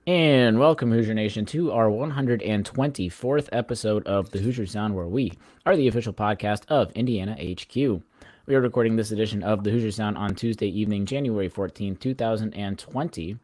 And welcome, Hoosier Nation, to our 124th episode of the Hoosier Sound, where we are the official podcast of Indiana HQ. We are recording this edition of the Hoosier Sound on Tuesday evening, January 14th, 2020,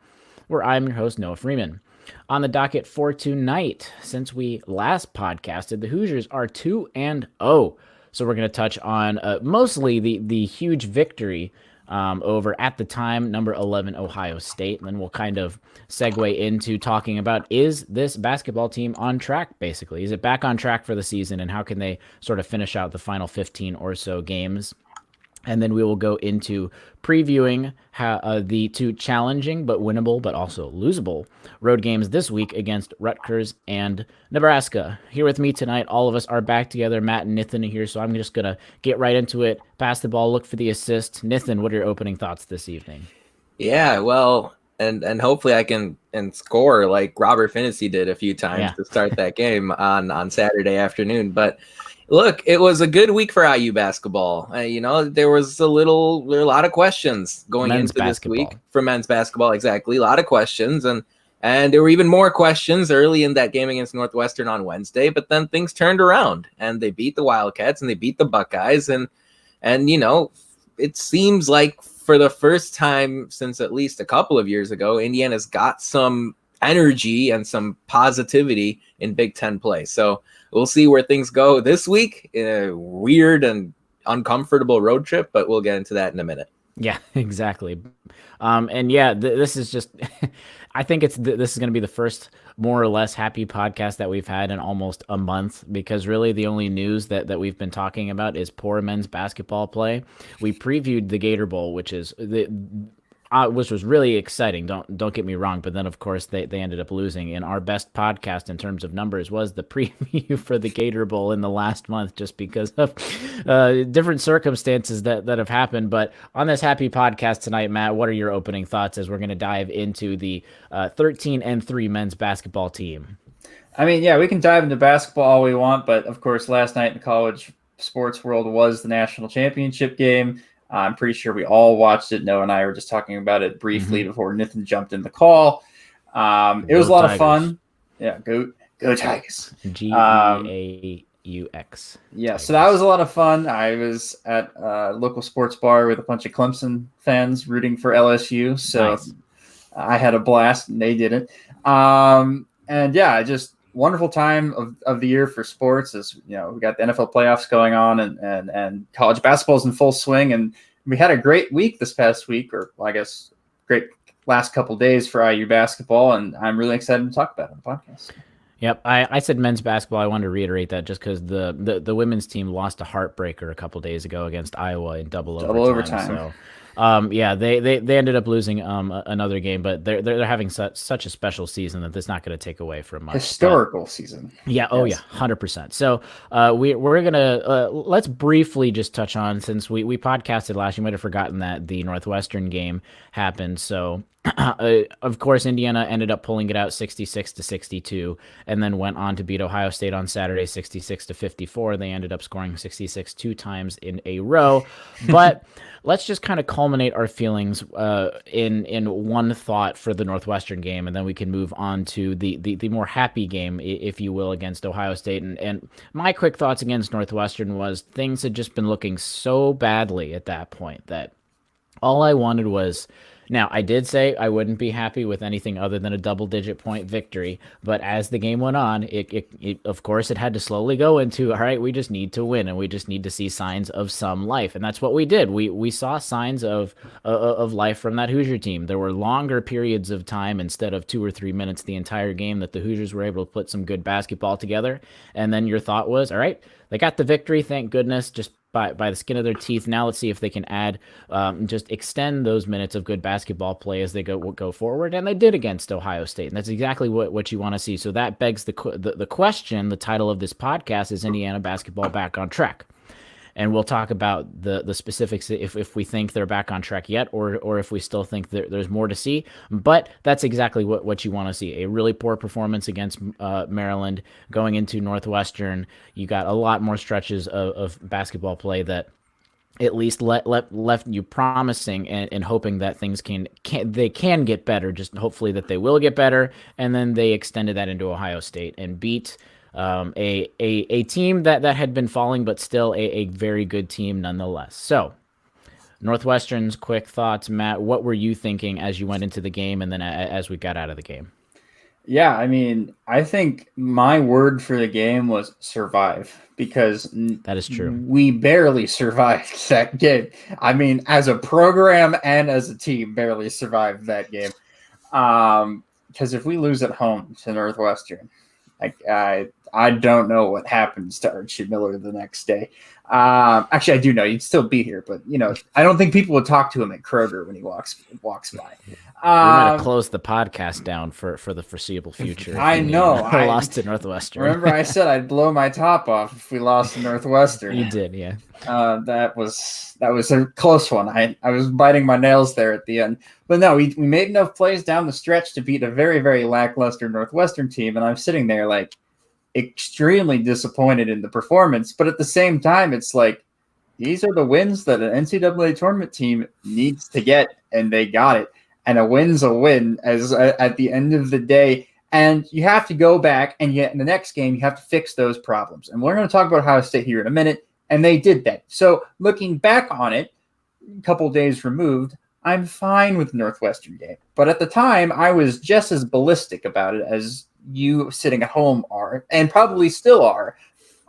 where I'm your host, Noah Freeman. On the docket for tonight, since we last podcasted, the Hoosiers are 2-0. So we're going to touch on mostly the huge victory over, at the time, number 11 Ohio State. And then we'll kind of segue into talking about, is this basketball team on track, basically? Is it back on track for the season, and how can they sort of finish out the final 15 or so games? And then we will go into previewing the two challenging but winnable but also losable road games this week against Rutgers and Nebraska. Here with me tonight, all of us are back together. Matt and Nithan are here, so I'm just going to get right into it, pass the ball, look for the assist. Nithan, what are your opening thoughts this evening? Yeah, well, and hopefully I can score like Robert Finney did a few times to start that game on Saturday afternoon. But look, it was a good week for IU basketball. There were a lot of questions going into this week for men's basketball. Exactly, a lot of questions, and there were even more questions early in that game against Northwestern on Wednesday. But then things turned around, and they beat the Wildcats and they beat the Buckeyes, and it seems like for the first time since at least a couple of years ago, Indiana's got some energy and some positivity in Big Ten play. So we'll see where things go this week in a weird and uncomfortable road trip, but we'll get into that in a minute. Yeah, exactly. This is just, I think this is going to be the first more or less happy podcast that we've had in almost a month, because really the only news that we've been talking about is poor men's basketball play. We previewed the Gator Bowl, which was really exciting. Don't get me wrong, but then of course they ended up losing. And our best podcast in terms of numbers was the preview for the Gator Bowl in the last month, just because of different circumstances that have happened. But on this happy podcast tonight, Matt, what are your opening thoughts as we're going to dive into the 13-3 men's basketball team? I mean, yeah, we can dive into basketball all we want, but of course, last night in the college sports world was the national championship game. I'm pretty sure we all watched it. Noah and I were just talking about it briefly before Nathan jumped in the call. It was a lot of fun. Yeah, go Tigers. G-E-A-U-X. Yeah, so that was a lot of fun. I was at a local sports bar with a bunch of Clemson fans rooting for LSU. So nice. I had a blast and they didn't. Just wonderful time of the year for sports. As we got the NFL playoffs going on, and college basketball's in full swing, and we had a great week this past week, or I guess great last couple days for IU basketball, and I'm really excited to talk about it on the podcast. Yep, I said men's basketball. I wanted to reiterate that just because the women's team lost a heartbreaker a couple days ago against Iowa in double overtime. So. They ended up losing another game, but they're having such a special season that that's not going to take away from much. Historical season. Yeah. Oh yes. Yeah. 100%. So we're gonna let's briefly just touch on, since we podcasted last. You might have forgotten that the Northwestern game happened. So. Of course, Indiana ended up pulling it out 66-62, and then went on to beat Ohio State on Saturday 66-54. They ended up scoring 66 two times in a row. But let's just kind of culminate our feelings in one thought for the Northwestern game, and then we can move on to the more happy game, if you will, against Ohio State. And my quick thoughts against Northwestern was things had just been looking so badly at that point that all I wanted was. Now, I did say I wouldn't be happy with anything other than a double-digit point victory, but as the game went on, it of course, it had to slowly go into, all right, we just need to win, and we just need to see signs of some life, and that's what we did. We saw signs of life from that Hoosier team. There were longer periods of time instead of 2 or 3 minutes the entire game that the Hoosiers were able to put some good basketball together, and then your thought was, all right, they got the victory, thank goodness, just by the skin of their teeth. Now let's see if they can add, just extend those minutes of good basketball play as they go forward, and they did against Ohio State, and that's exactly what you want to see. So that begs the question. The title of this podcast is Indiana Basketball Back on Track, and we'll talk about the specifics if we think they're back on track yet, or if we still think there's more to see. But that's exactly what you want to see. A really poor performance against Maryland. Going into Northwestern, you got a lot more stretches of basketball play that at least left you promising and hoping that things can get better. Just hopefully that they will get better, and then they extended that into Ohio State and beat a team that had been falling, but still a very good team nonetheless. So Northwestern's quick thoughts, Matt. What were you thinking as you went into the game, and then as we got out of the game? Yeah, I mean, I think my word for the game was survive, because that is true. We barely survived that game. I mean, as a program and as a team, barely survived that game. Because if we lose at home to Northwestern, I don't know what happens to Archie Miller the next day. Actually, I do know he'd still be here, but I don't think people would talk to him at Kroger when he walks by. We might have closed the podcast down for the foreseeable future. I know. I lost to Northwestern. Remember, I said I'd blow my top off if we lost to Northwestern. You did, yeah. That was a close one. I was biting my nails there at the end. But no, we made enough plays down the stretch to beat a very, very lackluster Northwestern team, and I'm sitting there like extremely disappointed in the performance. But at the same time, it's like these are the wins that an NCAA tournament team needs to get, and they got it. And a win's a win at the end of the day. And you have to go back, and yet in the next game, you have to fix those problems. And we're going to talk about Ohio State here in a minute, and they did that. So looking back on it, a couple days removed, I'm fine with the Northwestern game. But at the time, I was just as ballistic about it as you sitting at home are, and probably still are,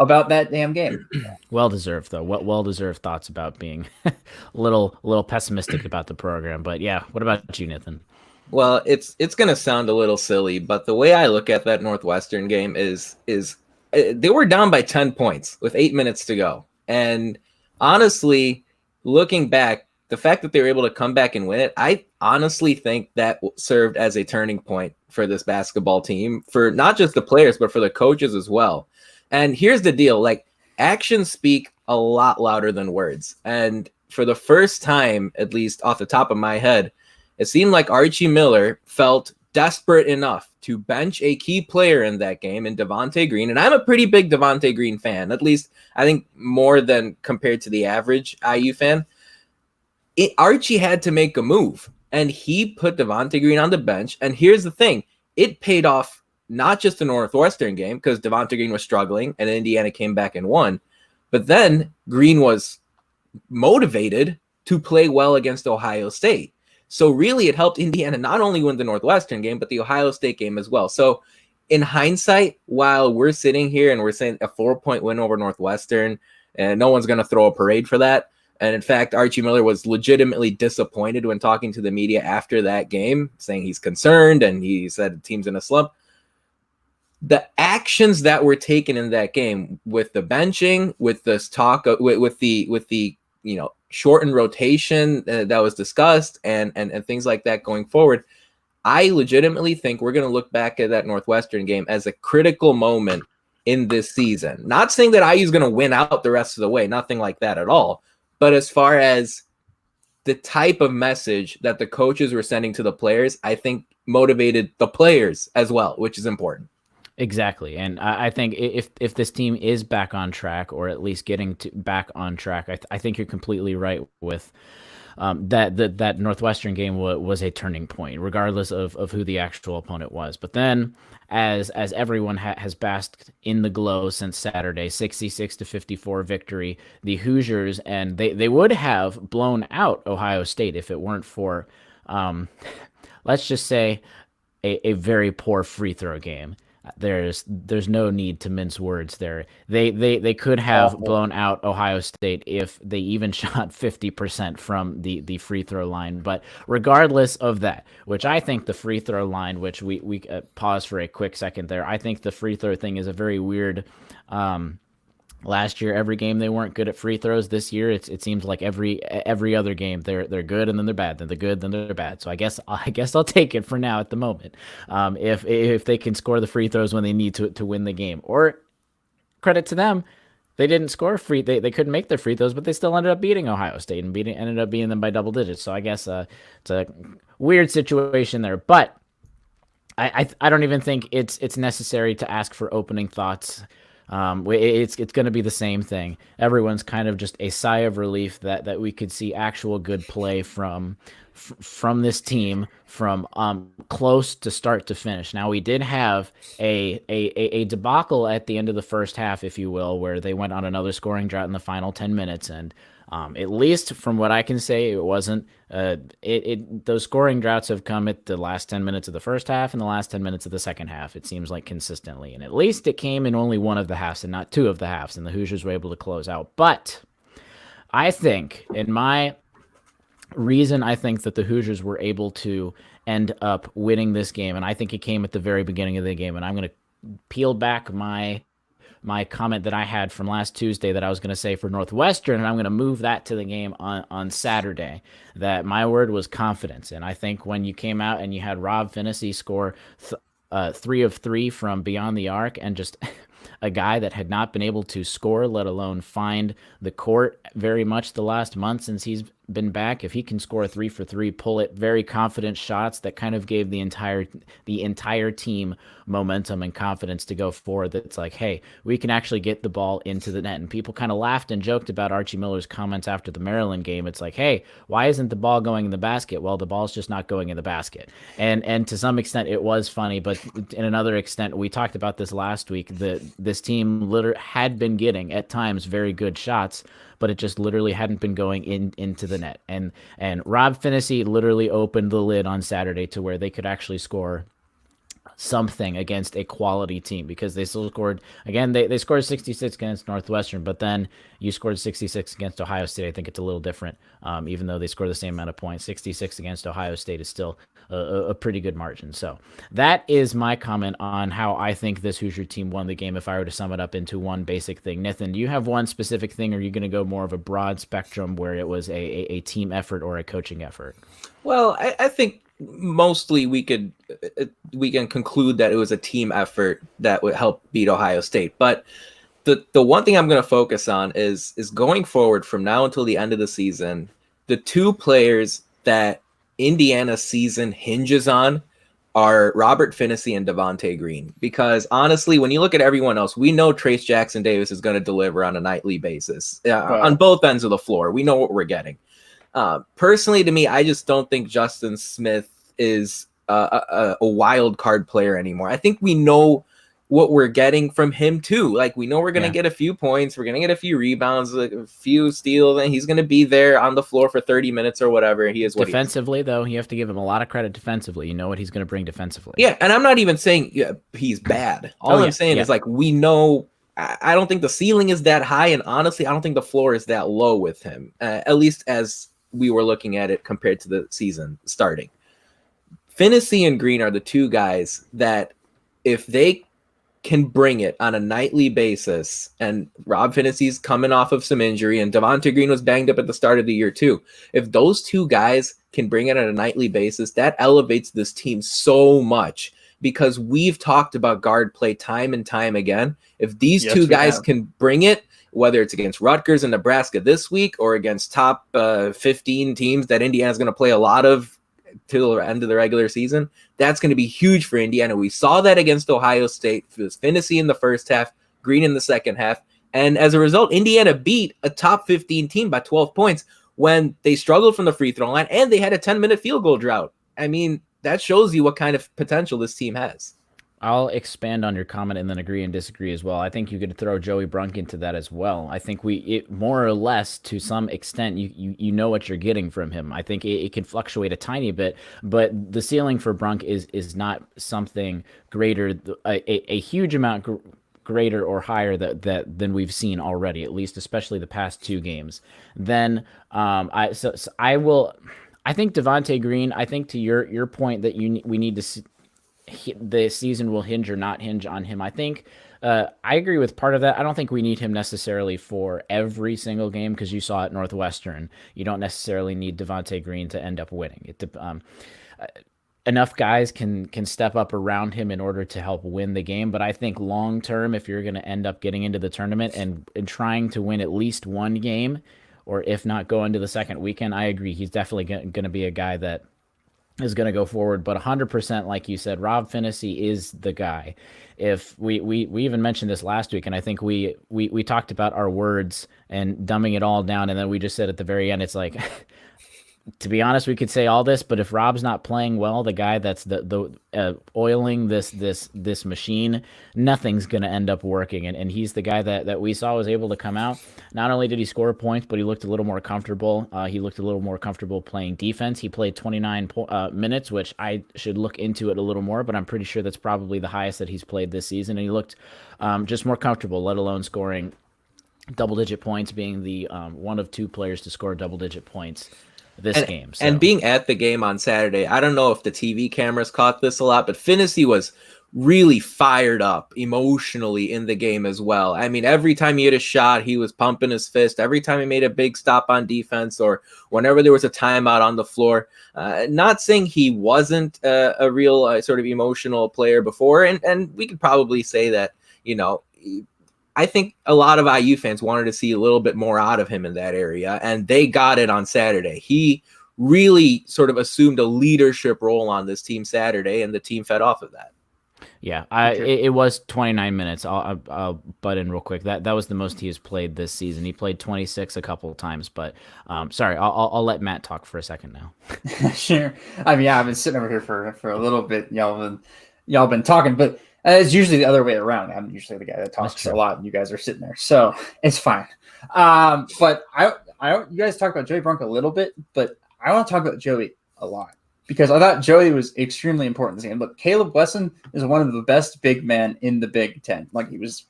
about that damn game. Well deserved, though. What well deserved thoughts about being a little pessimistic about the program. But yeah, what about you, Nathan? Well, it's gonna sound a little silly, but the way I look at that Northwestern game is they were down by 10 points with 8 minutes to go, and honestly, looking back, the fact that they were able to come back and win it, I honestly think that served as a turning point for this basketball team, for not just the players but for the coaches as well. And here's the deal, like, actions speak a lot louder than words. And for the first time, at least off the top of my head, it seemed like Archie Miller felt desperate enough to bench a key player in that game in Devontae Green. And I'm a pretty big Devontae Green fan, at least I think more than compared to the average IU fan. Archie had to make a move, and he put Devontae Green on the bench. And here's the thing, it paid off. Not just the Northwestern game, because Devontae Green was struggling and Indiana came back and won, but then Green was motivated to play well against Ohio State. So really it helped Indiana not only win the Northwestern game, but the Ohio State game as well. So in hindsight, while we're sitting here and we're saying a 4-point win over Northwestern, and no one's going to throw a parade for that. And in fact, Archie Miller was legitimately disappointed when talking to the media after that game, saying he's concerned, and he said the team's in a slump. The actions that were taken in that game, with the benching, with this talk, with the shortened rotation that was discussed, and things like that going forward, I legitimately think we're going to look back at that Northwestern game as a critical moment in this season. Not saying that IU is going to win out the rest of the way, nothing like that at all. But as far as the type of message that the coaches were sending to the players, I think motivated the players as well, which is important. Exactly. And I think if this team is back on track, or at least getting back on track, I think you're completely right with that Northwestern game was a turning point, regardless of who the actual opponent was. But then, as everyone has basked in the glow since Saturday, 66-54 victory, the Hoosiers, and they would have blown out Ohio State if it weren't for, let's just say, a very poor free throw game. There's no need to mince words there. They could have blown out Ohio State if they even shot 50% from the free throw line. But regardless of that, which I think the free throw line, which we pause for a quick second there, I think the free throw thing is a very weird. Last year, every game they weren't good at free throws. This year, it seems like every other game they're good and then they're bad, then they're good, then they're bad. So I guess I'll take it for now at the moment. If they can score the free throws when they need to win the game, or credit to them, they didn't score they couldn't make their free throws, but they still ended up beating Ohio State and ended up beating them by double digits. So I guess it's a weird situation there, but I don't even think it's necessary to ask for opening thoughts. It's going to be the same thing. Everyone's kind of just a sigh of relief that we could see actual good play from this team from close to start to finish. Now we did have a debacle at the end of the first half, if you will, where they went on another scoring drought in the final 10 minutes, and at least from what I can say, it wasn't. Those scoring droughts have come at the last 10 minutes of the first half and the last 10 minutes of the second half. It seems like consistently, and at least it came in only one of the halves and not two of the halves, and the Hoosiers were able to close out. But I think, in my reason, I think that the Hoosiers were able to end up winning this game, and I think it came at the very beginning of the game. And I'm going to peel back my comment that I had from last Tuesday that I was going to say for Northwestern, and I'm going to move that to the game on Saturday, that my word was confidence. And I think when you came out and you had Rob Finney score 3 of 3 from beyond the arc, and just a guy that had not been able to score, let alone find the court very much the last month since he's been back, if he can score 3 for 3, pull it, very confident shots that kind of gave the entire team momentum and confidence to go forward. That's like, hey, we can actually get the ball into the net. And people kind of laughed and joked about Archie Miller's comments after the Maryland game. It's like, hey, why isn't the ball going in the basket? Well, the ball's just not going in the basket. And to some extent it was funny, but in another extent, we talked about this last week, this team literally had been getting at times very good shots, but it just literally hadn't been going into the net. And Rob Finney literally opened the lid on Saturday to where they could actually score something against a quality team, because they still scored. Again, they scored 66 against Northwestern, but then you scored 66 against Ohio State. I think it's a little different, even though they scored the same amount of points. 66 against Ohio State is still a pretty good margin. So that is my comment on how I think this Hoosier team won the game, if I were to sum it up into one basic thing. Nathan, do you have one specific thing, or are you going to go more of a broad spectrum where it was a team effort or a coaching effort? Well, I think mostly we can conclude that it was a team effort that would help beat Ohio State. But the one thing I'm going to focus on is going forward from now until the end of the season, the two players that Indiana's season hinges on are Robert Finney and Devontae Green. Because honestly, when you look at everyone else, we know Trace Jackson Davis is going to deliver on a nightly basis on both ends of the floor. We know what we're getting. Personally, to me, I just don't think Justin Smith is a wild card player anymore. I think we know what we're getting from him too. Like, we know we're going to get a few points, we're going to get a few rebounds, a few steals, and he's going to be there on the floor for 30 minutes or whatever. He is defensively, though. You have to give him a lot of credit defensively. You know what he's going to bring defensively. Yeah, and I'm not even saying he's bad. All I'm saying is, like, we know. I don't think the ceiling is that high, and honestly, I don't think the floor is that low with him. At least as we were looking at it compared to the season starting. Finney and Green are the two guys that, if they can bring it on a nightly basis, and Rob Finney's coming off of some injury, and Devontae Green was banged up at the start of the year too. If those two guys can bring it on a nightly basis, that elevates this team so much, because we've talked about guard play time and time again. If these two guys can bring it, whether it's against Rutgers and Nebraska this week or against top 15 teams that Indiana's going to play a lot of till the end of the regular season, that's going to be huge for Indiana. We saw that against Ohio State. It was Finney in the first half, Green in the second half. And as a result, Indiana beat a top 15 team by 12 points when they struggled from the free throw line and they had a 10-minute field goal drought. I mean, that shows you what kind of potential this team has. I'll expand on your comment and then agree and disagree as well. I think you could throw Joey Brunk into that as well. I think more or less, to some extent, you know what you're getting from him. I think it can fluctuate a tiny bit, but the ceiling for Brunk is not something greater, a huge amount greater or higher than we've seen already, at least, especially the past two games. Then I think Devontae Green, I think to your point that we need to see, the season will hinge or not hinge on him. I think I agree with part of that. I don't think we need him necessarily for every single game, because you saw at Northwestern, you don't necessarily need Devontae Green to end up winning. Enough guys can step up around him in order to help win the game. But I think long term, if you're going to end up getting into the tournament and trying to win at least one game, or if not go into the second weekend, I agree. He's definitely going to be a guy that is going to go forward. But 100%, like you said, Rob Finney is the guy. If we even mentioned this last week, and I think we talked about our words and dumbing it all down, and then we just said at the very end, it's like, to be honest, we could say all this, but if Rob's not playing well, the guy that's the oiling this machine, nothing's going to end up working. And he's the guy that we saw was able to come out. Not only did he score points, but he looked a little more comfortable. He looked a little more comfortable playing defense. He played 29 minutes, which I should look into it a little more, but I'm pretty sure that's probably the highest that he's played this season. And he looked just more comfortable, let alone scoring double-digit points, being the one of two players to score double-digit points this game. So. And being at the game on Saturday, I don't know if the TV cameras caught this a lot, but Finney was really fired up emotionally in the game as well. I mean, every time he hit a shot, he was pumping his fist. Every time he made a big stop on defense or whenever there was a timeout on the floor. Not saying he wasn't a real sort of emotional player before, and we could probably say that, I think a lot of IU fans wanted to see a little bit more out of him in that area, and they got it on Saturday. He really sort of assumed a leadership role on this team Saturday, and the team fed off of that. Yeah, it was 29 minutes. I'll butt in real quick. That was the most he has played this season. He played 26 a couple of times, but sorry, I'll let Matt talk for a second now. Sure. I mean, yeah, I've been sitting over here for a little bit. Y'all been talking, but it's usually the other way around. I'm usually the guy that talks a lot, and you guys are sitting there, so it's fine. But you guys talked about Joey Brunk a little bit, but I want to talk about Joey a lot because I thought Joey was extremely important in this game. Look, Caleb Wesson is one of the best big men in the Big Ten. Like he was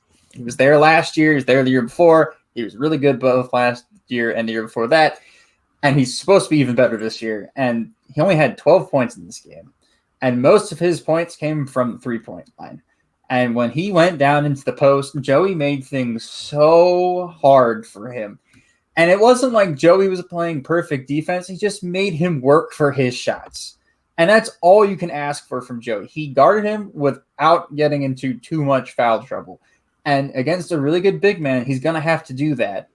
there last year. He was there the year before. He was really good both last year and the year before that, and he's supposed to be even better this year. And he only had 12 points in this game. And most of his points came from the three-point line. And when he went down into the post, Joey made things so hard for him. And it wasn't like Joey was playing perfect defense. He just made him work for his shots. And that's all you can ask for from Joey. He guarded him without getting into too much foul trouble. And against a really good big man, he's going to have to do that.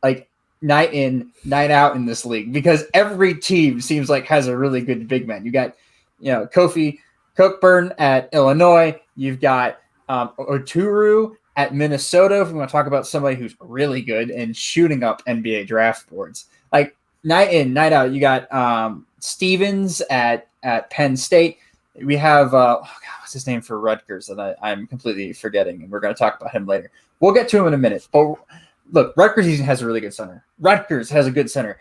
Like, night in, night out in this league. Because every team seems like has a really good big man. You got Kofi Cockburn at Illinois. You've got Oturu at Minnesota. If we want to talk about somebody who's really good and shooting up NBA draft boards, like night in, night out. You got Stevens at Penn State. We have what's his name for Rutgers that I'm completely forgetting, and we're going to talk about him later. We'll get to him in a minute. But look, Rutgers has a really good center. Rutgers has a good center.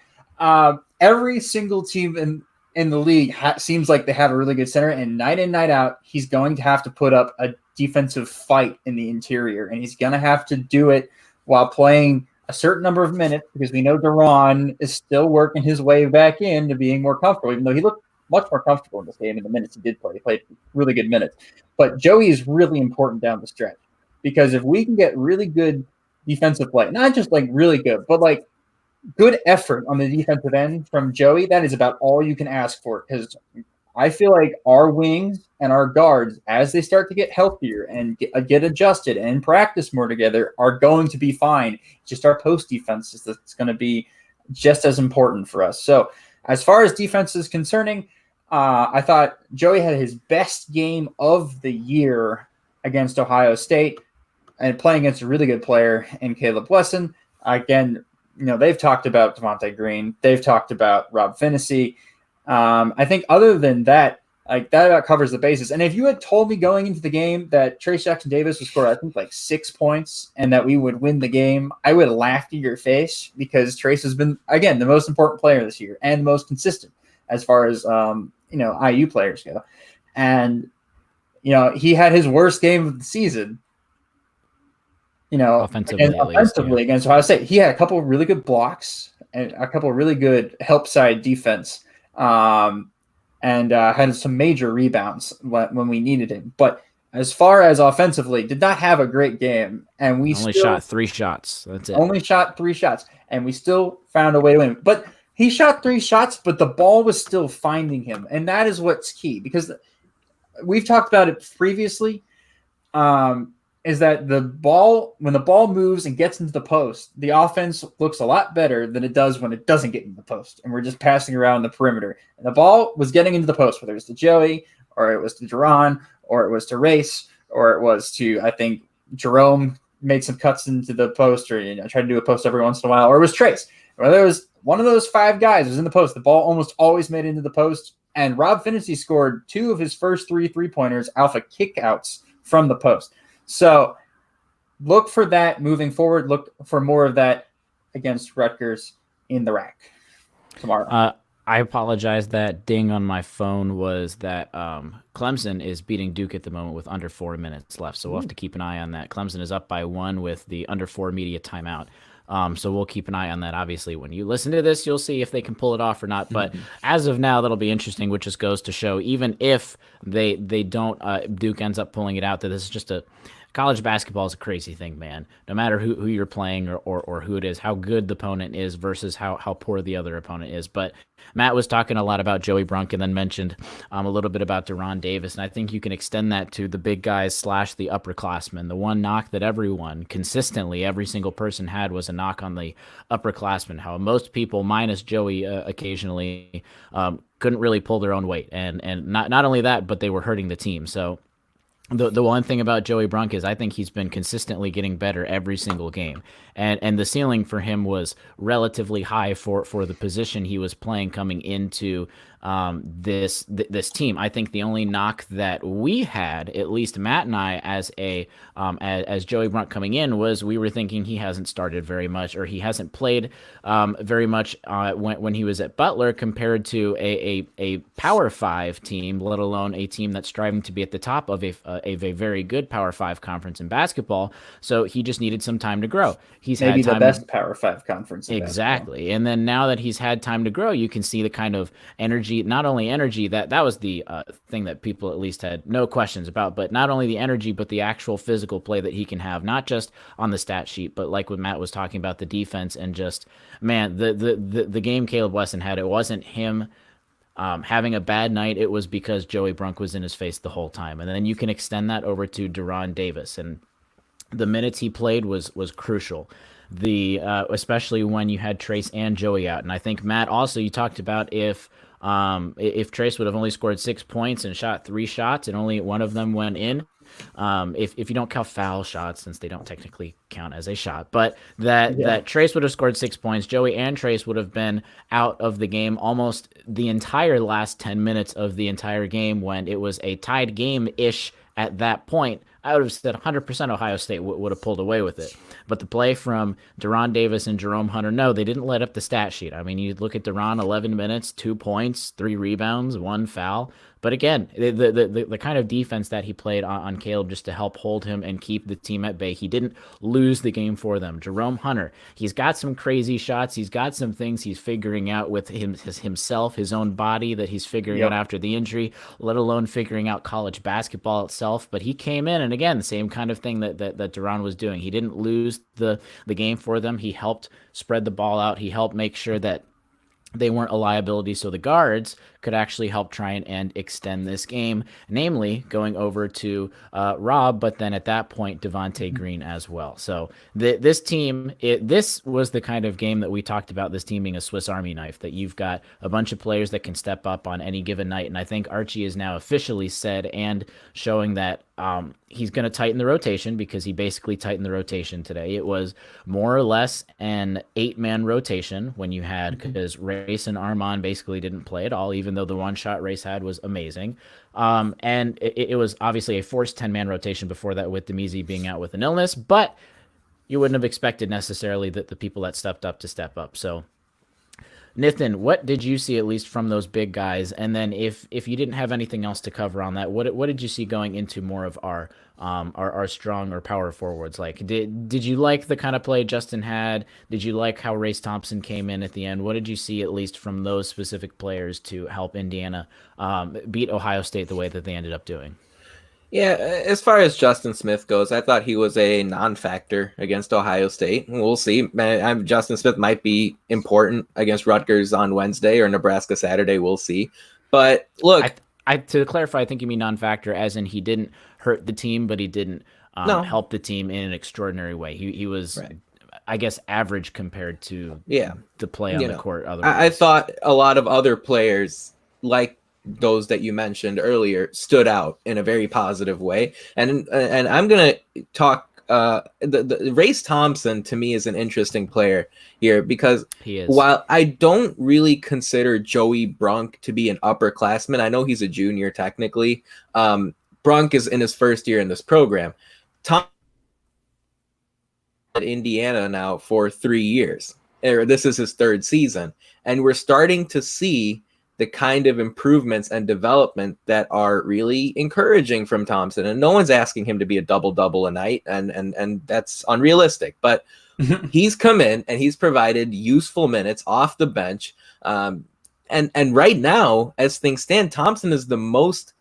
Every single team in the league seems like they have a really good center, and night in, night out, he's going to have to put up a defensive fight in the interior, and he's going to have to do it while playing a certain number of minutes because we know Deron is still working his way back into being more comfortable, even though he looked much more comfortable in this game in the minutes he did play. He played really good minutes. But Joey is really important down the stretch because if we can get really good defensive play, not just like really good, but like good effort on the defensive end from Joey, that is about all you can ask for because I feel like our wings and our guards, as they start to get healthier and get adjusted and practice more together, are going to be fine. Just our post defense is that's going to be just as important for us. So as far as defense is concerning, I thought Joey had his best game of the year against Ohio State and playing against a really good player in Caleb Wesson. Again, they've talked about Devontae Green. They've talked about Rob Finney. I think other than that, like that about covers the bases. And if you had told me going into the game that Trace Jackson Davis would score, I think like 6 points and that we would win the game, I would have laughed in your face because Trace has been, again, the most important player this year and the most consistent as far as, IU players go. And, he had his worst game of the season. Offensively against Ohio State. He had a couple of really good blocks and a couple of really good help side defense and had some major rebounds when we needed him. But as far as offensively, did not have a great game. And we only shot 3 shots. That's it. Only shot 3 shots. And we still found a way to win. But he shot 3 shots, but the ball was still finding him. And that is what's key because we've talked about it previously. is that when the ball moves and gets into the post, the offense looks a lot better than it does when it doesn't get into the post. And we're just passing around the perimeter. And the ball was getting into the post, whether it was to Joey or it was to Duran or it was to Race or it was to, I think, Jerome made some cuts into the post or tried to do a post every once in a while, or it was Trace. Whether it was one of those 5 guys was in the post, the ball almost always made it into the post. And Rob Finney scored 2 of his first 3 3-pointers alpha kickouts from the post. So look for that moving forward. Look for more of that against Rutgers in the rack tomorrow. I apologize. That ding on my phone was that Clemson is beating Duke at the moment with under 4 minutes left. So we'll have to keep an eye on that. Clemson is up by 1 with the under 4 media timeout. So we'll keep an eye on that. Obviously, when you listen to this, you'll see if they can pull it off or not. But as of now, that'll be interesting, which just goes to show, even if they don't, Duke ends up pulling it out, that this is just college basketball is a crazy thing, man. No matter who you're playing or who it is, how good the opponent is versus how poor the other opponent is. But Matt was talking a lot about Joey Brunk and then mentioned a little bit about Duran Davis, and I think you can extend that to the big guys / the upperclassmen. The one knock that everyone consistently, every single person had was a knock on the upperclassmen, how most people, minus Joey occasionally, couldn't really pull their own weight. And not only that, but they were hurting the team. So the one thing about Joey Brunk is I think he's been consistently getting better every single game. And the ceiling for him was relatively high for the position he was playing coming into this team. I think the only knock that we had, at least Matt and I, as Joey Brunk coming in, was we were thinking he hasn't started very much, or he hasn't played very much when he was at Butler compared to a Power 5 team, let alone a team that's striving to be at the top of a very good Power 5 conference in basketball. So he just needed some time to grow. He's maybe had time the best Power 5 conference. Exactly. Basketball. And then now that he's had time to grow, you can see the kind of energy, not only energy, that was the thing that people at least had no questions about, but not only the energy, but the actual physical play that he can have, not just on the stat sheet, but like what Matt was talking about, the defense and just, man, the game Caleb Wesson had, it wasn't him having a bad night. It was because Joey Brunk was in his face the whole time. And then you can extend that over to Duran Davis, and the minutes he played was crucial. Especially when you had Trace and Joey out. And I think, Matt, also you talked about if Trace would have only scored 6 points and shot 3 shots and only one of them went in, if you don't count foul shots, since they don't technically count as a shot, but that Trace would have scored 6 points, Joey and Trace would have been out of the game almost the entire last 10 minutes of the entire game, when it was a tied game-ish at that point. I would have said 100% Ohio State would have pulled away with it. But the play from Duran Davis and Jerome Hunter, no, they didn't let up the stat sheet. I mean, you look at Duran, 11 minutes, 2 points, 3 rebounds, 1 foul. But again, the kind of defense that he played on Caleb just to help hold him and keep the team at bay, he didn't lose the game for them. Jerome Hunter, he's got some crazy shots. He's got some things he's figuring out with himself, his own body that he's figuring out after the injury, let alone figuring out college basketball itself. But he came in, and again, the same kind of thing that Duran was doing. He didn't lose the game for them. He helped spread the ball out. He helped make sure that they weren't a liability, so the guards could actually help try and extend this game, namely going over to Rob, but then at that point, Devontae Green as well. So this team, this was the kind of game that we talked about, this team being a Swiss Army knife, that you've got a bunch of players that can step up on any given night, and I think Archie is now officially said and showing that he's going to tighten the rotation, because he basically tightened the rotation today. It was more or less an 8-man rotation when you had, because Race and Armand basically didn't play at all, even though the one shot Race had was amazing. And it was obviously a forced 10-man rotation before that, with Demizi being out with an illness, but you wouldn't have expected necessarily that the people that stepped up to step up. So Nathan, what did you see at least from those big guys? And then if you didn't have anything else to cover on that, what did you see going into more of our strong or power forwards? Like, did you like the kind of play Justin had? Did you like how Race Thompson came in at the end? What did you see at least from those specific players to help Indiana beat Ohio State the way that they ended up doing? Yeah, as far as Justin Smith goes, I thought he was a non-factor against Ohio State. We'll see. Justin Smith might be important against Rutgers on Wednesday or Nebraska Saturday. We'll see. But look, to clarify, I think you mean non-factor as in he didn't hurt the team, but he didn't No. helped the team in an extraordinary way. He was, Right. I guess, average compared to the play on the court. I thought a lot of other players, like those that you mentioned earlier, stood out in a very positive way. And I'm gonna talk. The Race Thompson to me is an interesting player here because while I don't really consider Joey Brunk to be an upperclassman, I know he's a junior technically. Brunk is in his first year in this program. Tom at Indiana now for 3 years. This is his third season, and we're starting to see the kind of improvements and development that are really encouraging from Thompson. And no one's asking him to be a double-double a night, and that's unrealistic. But he's come in and he's provided useful minutes off the bench. And right now, as things stand, Thompson is the most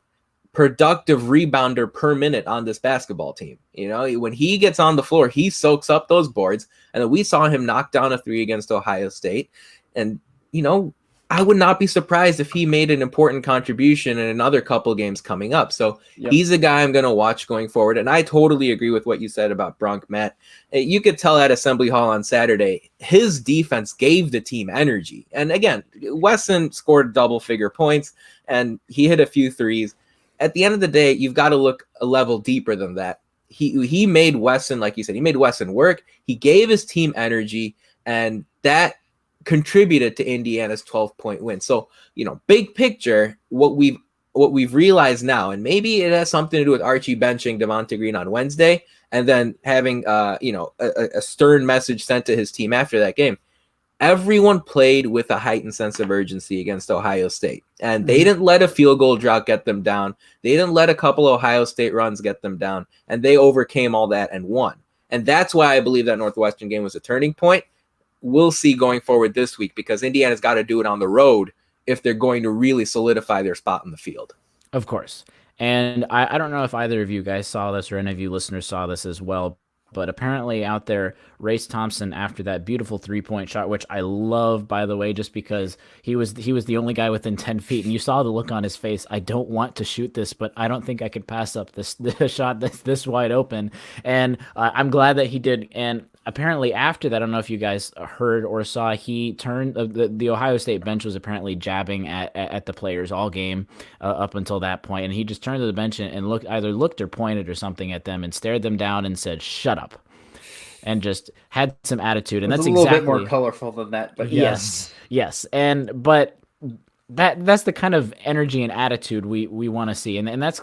productive rebounder per minute on this basketball team. You know, when he gets on the floor, he soaks up those boards. And then we saw him knock down a 3 against Ohio State. And, you know, I would not be surprised if he made an important contribution in another couple games coming up. So he's a guy I'm going to watch going forward. And I totally agree with what you said about Brunk, Matt. You could tell at Assembly Hall on Saturday, his defense gave the team energy. And again, Wesson scored double-figure points, and he hit a few threes. At the end of the day, you've got to look a level deeper than that. He made Wesson, like you said, he made Wesson work. He gave his team energy, and that contributed to Indiana's 12-point win. So, you know, big picture, what we've realized now, and maybe it has something to do with Archie benching Devontae Green on Wednesday, and then having a stern message sent to his team after that game. Everyone played with a heightened sense of urgency against Ohio State, and they didn't let a field goal drought get them down. They didn't let a couple Ohio State runs get them down, and they overcame all that and won. And that's why I believe that Northwestern game was a turning point. We'll see going forward this week, because Indiana's got to do it on the road if they're going to really solidify their spot in the field. Of course. And I don't know if either of you guys saw this or any of you listeners saw this as well, but apparently out there, Race Thompson, after that beautiful 3-point shot, which I love, by the way, just because he was the only guy within 10 feet, and you saw the look on his face. I don't want to shoot this, but I don't think I could pass up this shot that's this wide open. And I'm glad that he did. And apparently after that, I don't know if you guys heard or saw, he turned the Ohio State bench was apparently jabbing at the players all game up until that point, and he just turned to the bench and looked or pointed or something at them and stared them down and said, "Shut up," and just had some attitude. And that's a little bit more colorful than that, but yes. But that's the kind of energy and attitude we want to see, and that's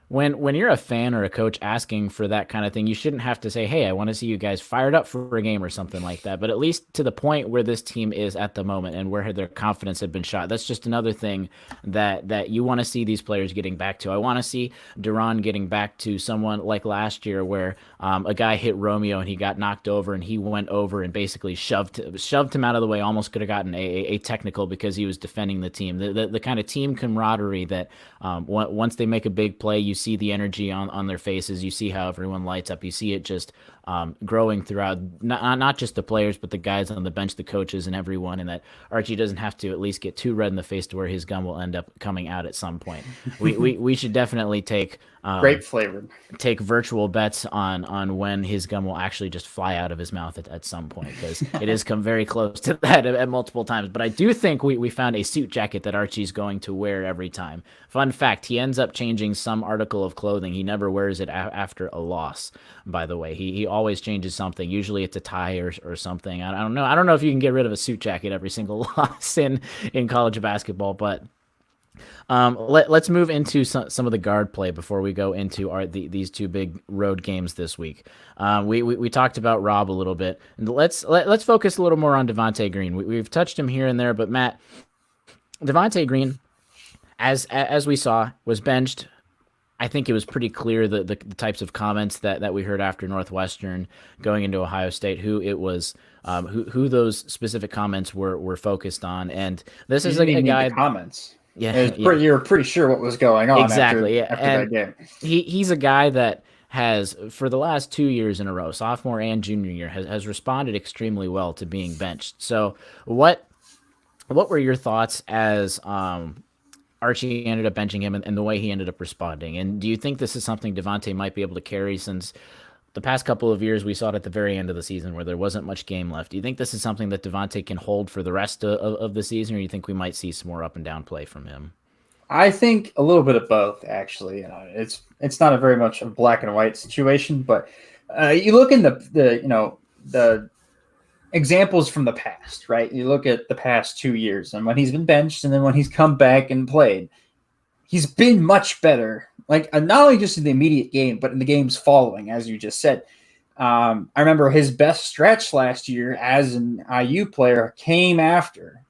when you're a fan or a coach asking for that kind of thing, you shouldn't have to say, "Hey, I want to see you guys fired up for a game," or something like that. But at least to the point where this team is at the moment and where their confidence had been shot, that's just another thing that you want to see these players getting back to. I want to see Duran getting back to someone like last year where a guy hit Romeo and he got knocked over and he went over and basically shoved him out of the way, almost could have gotten a technical because he was defending the team. The kind of team camaraderie that once they make a big play, you see the energy on their faces. You see how everyone lights up. You see it just growing throughout, not just the players, but the guys on the bench, the coaches, and everyone. And that Archie doesn't have to at least get too red in the face to where his gum will end up coming out at some point. We should definitely take grape flavored. Take virtual bets on when his gum will actually just fly out of his mouth at some point, because it has come very close to that at multiple times. But I do think we found a suit jacket that Archie's going to wear every time. Fun fact, he ends up changing some article of clothing. He never wears it after a loss, by the way. He always changes something. Usually it's a tie or something. I don't know. I don't know if you can get rid of a suit jacket every single loss in college basketball, but let's move into some of the guard play before we go into these two big road games this week. We talked about Rob a little bit, and let's focus a little more on Devontae Green. We've touched him here and there, but Matt, Devontae Green, as we saw, was benched. I think it was pretty clear the types of comments that we heard after Northwestern going into Ohio State, who it was, who those specific comments were focused on, and this is a guy. Comments. Yeah, you were pretty sure what was going on. Exactly. After that game. He's a guy that has, for the last 2 years in a row, sophomore and junior year, has responded extremely well to being benched. So what were your thoughts as Archie ended up benching him and the way he ended up responding. And do you think this is something Devontae might be able to carry, since the past couple of years we saw it at the very end of the season where there wasn't much game left? Do you think this is something that Devontae can hold for the rest of the season, or do you think we might see some more up and down play from him? I think a little bit of both, actually. It's not a very much a black and white situation, but you look in the examples from the past, right? You look at the past 2 years and when he's been benched and then when he's come back and played, he's been much better. Like not only just in the immediate game, but in the games following, as you just said. I remember his best stretch last year as an IU player came after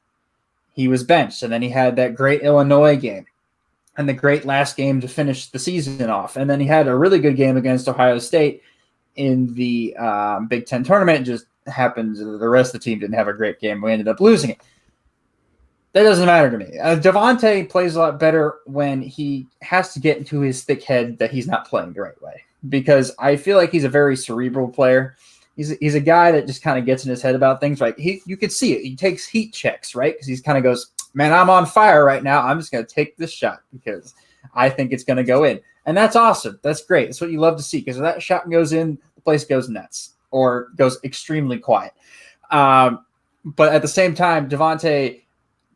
he was benched, and then he had that great Illinois game and the great last game to finish the season off. And then he had a really good game against Ohio State in the Big Ten tournament. It just happened the rest of the team didn't have a great game. We ended up losing it. That doesn't matter to me. Devontae plays a lot better when he has to get into his thick head that he's not playing the right way, because I feel like he's a very cerebral player. He's a guy that just kind of gets in his head about things. Right? You could see it. He takes heat checks, right? Because he kind of goes, man, I'm on fire right now. I'm just going to take this shot because I think it's going to go in. And that's awesome. That's great. That's what you love to see, because if that shot goes in, the place goes nuts or goes extremely quiet. But at the same time, Devontae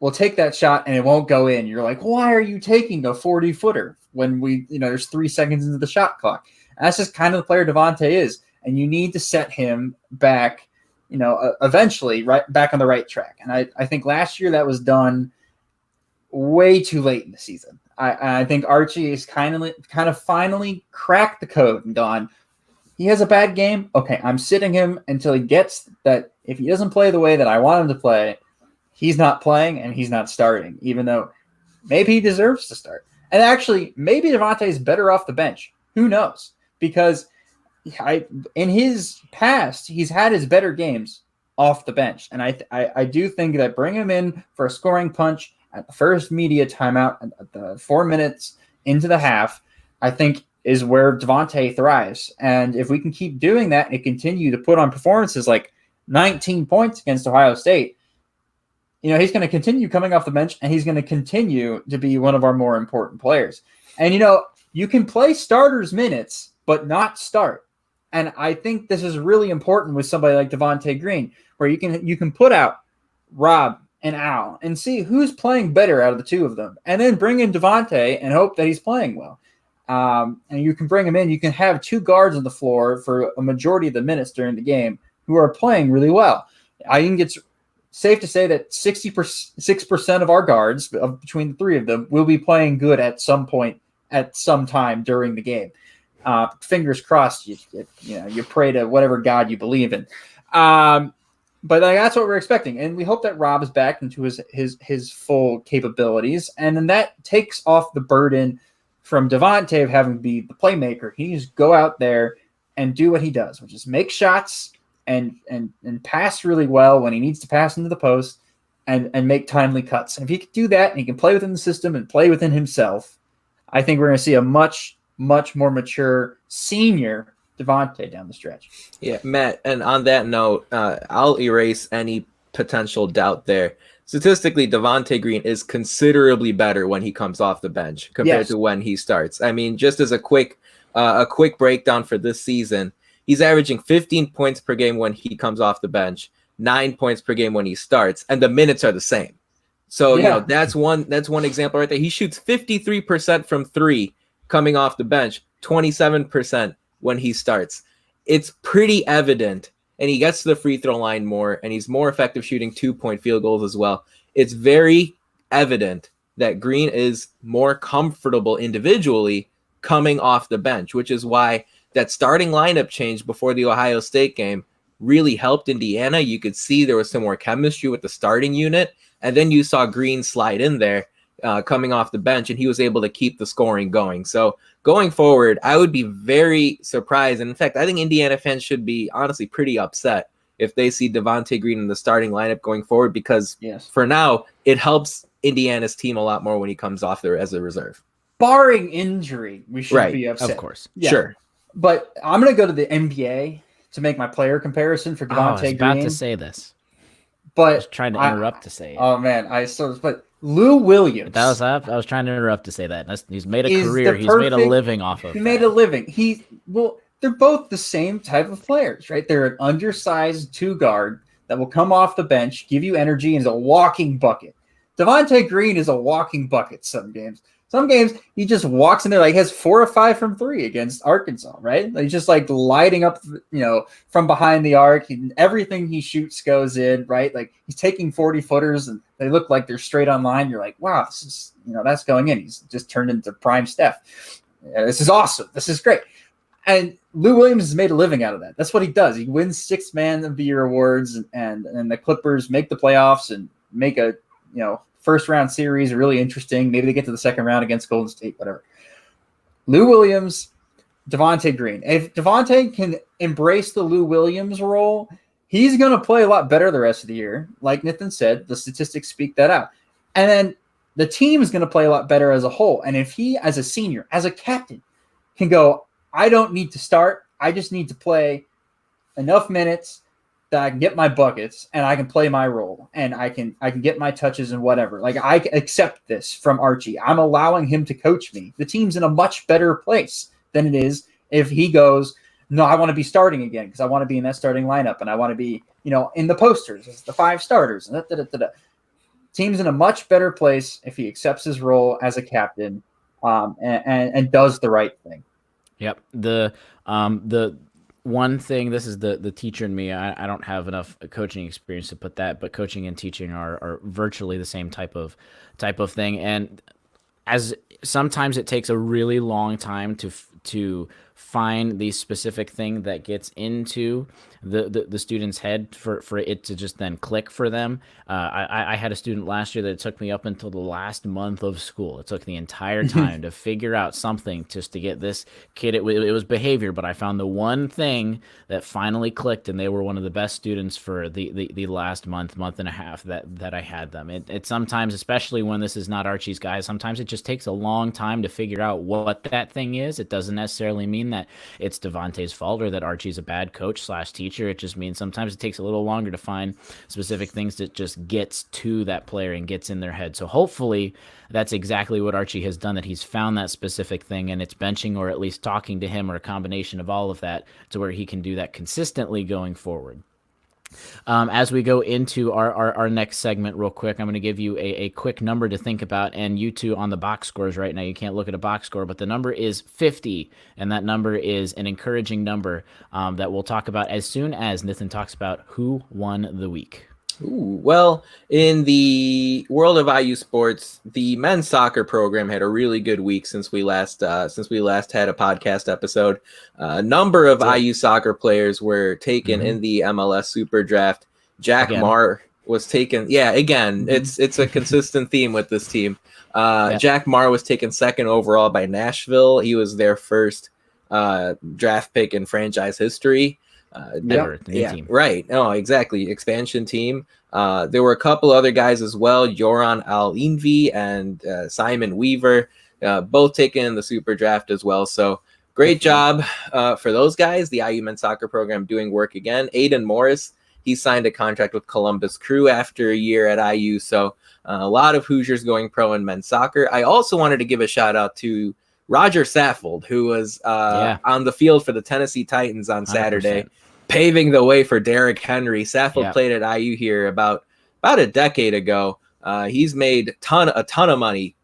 will take that shot and it won't go in. You're like, why are you taking a 40-footer when there's 3 seconds into the shot clock? And that's just kind of the player Devontae is. And you need to set him back, eventually right back on the right track. And I think last year that was done way too late in the season. I think Archie is kind of finally cracked the code and gone, he has a bad game. Okay, I'm sitting him until he gets that. If he doesn't play the way that I want him to play, he's not playing and he's not starting, even though maybe he deserves to start. And actually, maybe Devontae is better off the bench. Who knows? Because in his past, he's had his better games off the bench. And I do think that bring him in for a scoring punch at the first media timeout at the 4 minutes into the half, I think is where Devontae thrives. And if we can keep doing that and continue to put on performances like 19 points against Ohio State, he's going to continue coming off the bench and he's going to continue to be one of our more important players. And, you can play starters minutes, but not start. And I think this is really important with somebody like Devontae Green, where you can put out Rob and Al and see who's playing better out of the two of them, and then bring in Devontae and hope that he's playing well. And you can bring him in. You can have two guards on the floor for a majority of the minutes during the game who are playing really well. I think it's safe to say that 66% of our guards, between the three of them, will be playing good at some point, at some time during the game. Fingers crossed, you pray to whatever God you believe in. But that's what we're expecting. And we hope that Rob is back into his full capabilities. And then that takes off the burden from Devontae of having to be the playmaker. He just go out there and do what he does, which is make shots and pass really well when he needs to pass into the post and make timely cuts. And if he can do that and he can play within the system and play within himself, I think we're going to see a much more mature senior Devontae down the stretch. Yeah, Matt, and on that note, I'll erase any potential doubt there. Statistically, Devontae Green is considerably better when he comes off the bench compared to when he starts. I mean, just as a quick breakdown for this season, he's averaging 15 points per game when he comes off the bench, 9 points per game when he starts, and the minutes are the same. So, that's one example right there. He shoots 53% from three coming off the bench, 27% when he starts. It's pretty evident, and he gets to the free throw line more, and he's more effective shooting 2-point field goals as well. It's very evident that Green is more comfortable individually coming off the bench, which is why that starting lineup change before the Ohio State game really helped Indiana. You could see there was some more chemistry with the starting unit, and then you saw Green slide in there coming off the bench, and he was able to keep the scoring going. So going forward, I would be very surprised. And in fact, I think Indiana fans should be honestly pretty upset if they see Devontae Green in the starting lineup going forward, because for now, it helps Indiana's team a lot more when he comes off there as a reserve. Barring injury, we should be upset. Of course. Yeah. Sure. But I'm going to go to the NBA to make my player comparison for Devontae Green. I was about to say this. But I was trying to interrupt to say it. Oh man, but Lou Williams. I was trying to interrupt to say that. He's made a career. He's made a living off of. He made a living. They're both the same type of players, right? They're an undersized 2-guard that will come off the bench, give you energy, and is a walking bucket. Devontae Green is a walking bucket some games. Some games, he just walks in there like he has 4 or 5 from 3 against Arkansas, right? He's just like lighting up, from behind the arc. Everything he shoots goes in, right? Like he's taking 40-footers and they look like they're straight on line. You're like, wow, this is, that's going in. He's just turned into prime Steph. This is awesome. This is great. And Lou Williams has made a living out of that. That's what he does. He wins 6th Man of the Year awards, and the Clippers make the playoffs and make a, first round series really interesting. Maybe they get to the second round against Golden State, whatever. Lou Williams, Devontae Green. If Devontae can embrace the Lou Williams role, he's going to play a lot better the rest of the year. Like Nathan said, the statistics speak that out. And then the team is going to play a lot better as a whole. And if he, as a senior, as a captain, can go, I don't need to start. I just need to play enough minutes that I can get my buckets and I can play my role and I can get my touches and whatever. Like I accept this from Archie. I'm allowing him to coach me. The team's in a much better place than it is if he goes, no, I want to be starting again because I want to be in that starting lineup and I want to be, in the posters as the 5 starters. Team's in a much better place if he accepts his role as a captain and does the right thing. Yep. The one thing, this is the teacher in me. I don't have enough coaching experience to put that, but coaching and teaching are virtually the same type of thing. And as sometimes it takes a really long time to find the specific thing that gets into the student's head for it to just then click for them. I had a student last year that it took me up until the last month of school. It took the entire time to figure out something just to get this kid. It was behavior, but I found the one thing that finally clicked, and they were one of the best students for the last month and a half that I had them. It sometimes, especially when this is not Archie's guys, sometimes it just takes a long time to figure out what that thing is. It doesn't necessarily mean that it's Devontae's fault or that Archie's a bad coach / teacher. It just means sometimes it takes a little longer to find specific things that just gets to that player and gets in their head. So hopefully that's exactly what Archie has done, that he's found that specific thing and it's benching or at least talking to him or a combination of all of that to where he can do that consistently going forward. As we go into our next segment real quick, I'm going to give you a quick number to think about, and you two on the box scores right now, you can't look at a box score, but the number is 50, and that number is an encouraging number that we'll talk about as soon as Nathan talks about who won the week. Ooh, well, in the world of IU sports, the men's soccer program had a really good week since we last had a podcast episode. A number of IU soccer players were taken in the MLS Super Draft. Jack Marr was taken. Yeah, again, it's a consistent theme with this team. Jack Marr was taken 2nd overall by Nashville. He was their first draft pick in franchise history. Team. Right. Oh, exactly. Expansion team. There were a couple other guys as well, Joran Al-Invi and Simon Weaver, both taken in the Super Draft as well. So great job for those guys. The IU men's soccer program doing work again. Aiden Morris, he signed a contract with Columbus Crew after a year at IU. So a lot of Hoosiers going pro in men's soccer. I also wanted to give a shout out to Roger Saffold, who was on the field for the Tennessee Titans on Saturday, 100%. Paving the way for Derrick Henry. Saffold played at IU here about a decade ago. He's made a ton of money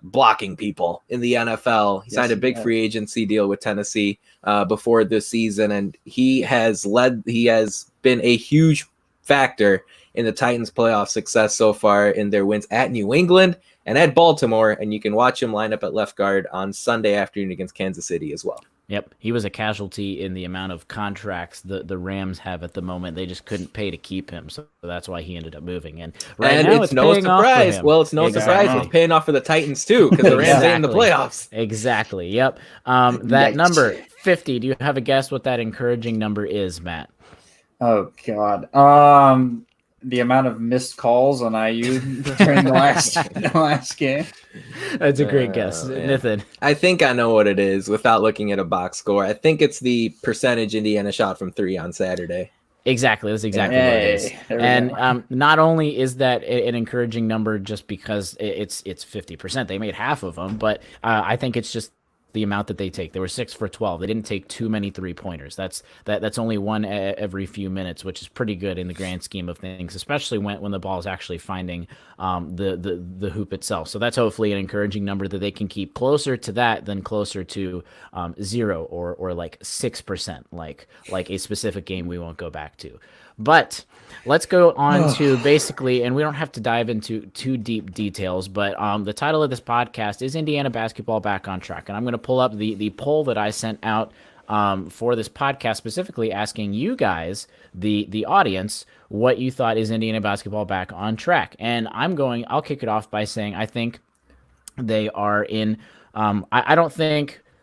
blocking people in the NFL. He signed a big free agency deal with Tennessee before this season, and he has been a huge factor in the Titans' playoff success so far in their wins at New England and at Baltimore, and you can watch him line up at left guard on Sunday afternoon against Kansas City as well. Yep, he was a casualty in the amount of contracts the Rams have at the moment. They just couldn't pay to keep him, so that's why he ended up moving. And now it's no surprise. Well, it's no surprise it's paying off for the Titans too, because the Rams ain't in the playoffs. Exactly. Yep. That number 50. Do you have a guess what that encouraging number is, Matt? Oh God. The amount of missed calls on IU during the last game. That's a great guess, Nathan. I think I know what it is without looking at a box score. I think it's the percentage Indiana shot from 3 on Saturday. Exactly. That's exactly what it is. And not only is that an encouraging number just because it's 50%, they made half of them, but I think it's just the amount that they take. They were 6 for 12. They didn't take too many 3-pointers. That's only one every few minutes, which is pretty good in the grand scheme of things, especially when the ball is actually finding the hoop itself. So that's hopefully an encouraging number that they can keep closer to that than closer to 0 or like 6%, like a specific game we won't go back to. But let's go on to basically, and we don't have to dive into too deep details, but the title of this podcast is Indiana Basketball Back on Track. And I'm going to pull up the poll that I sent out for this podcast, specifically asking you guys, the audience, what you thought is Indiana Basketball back on track. And I'll kick it off by saying I think they are in,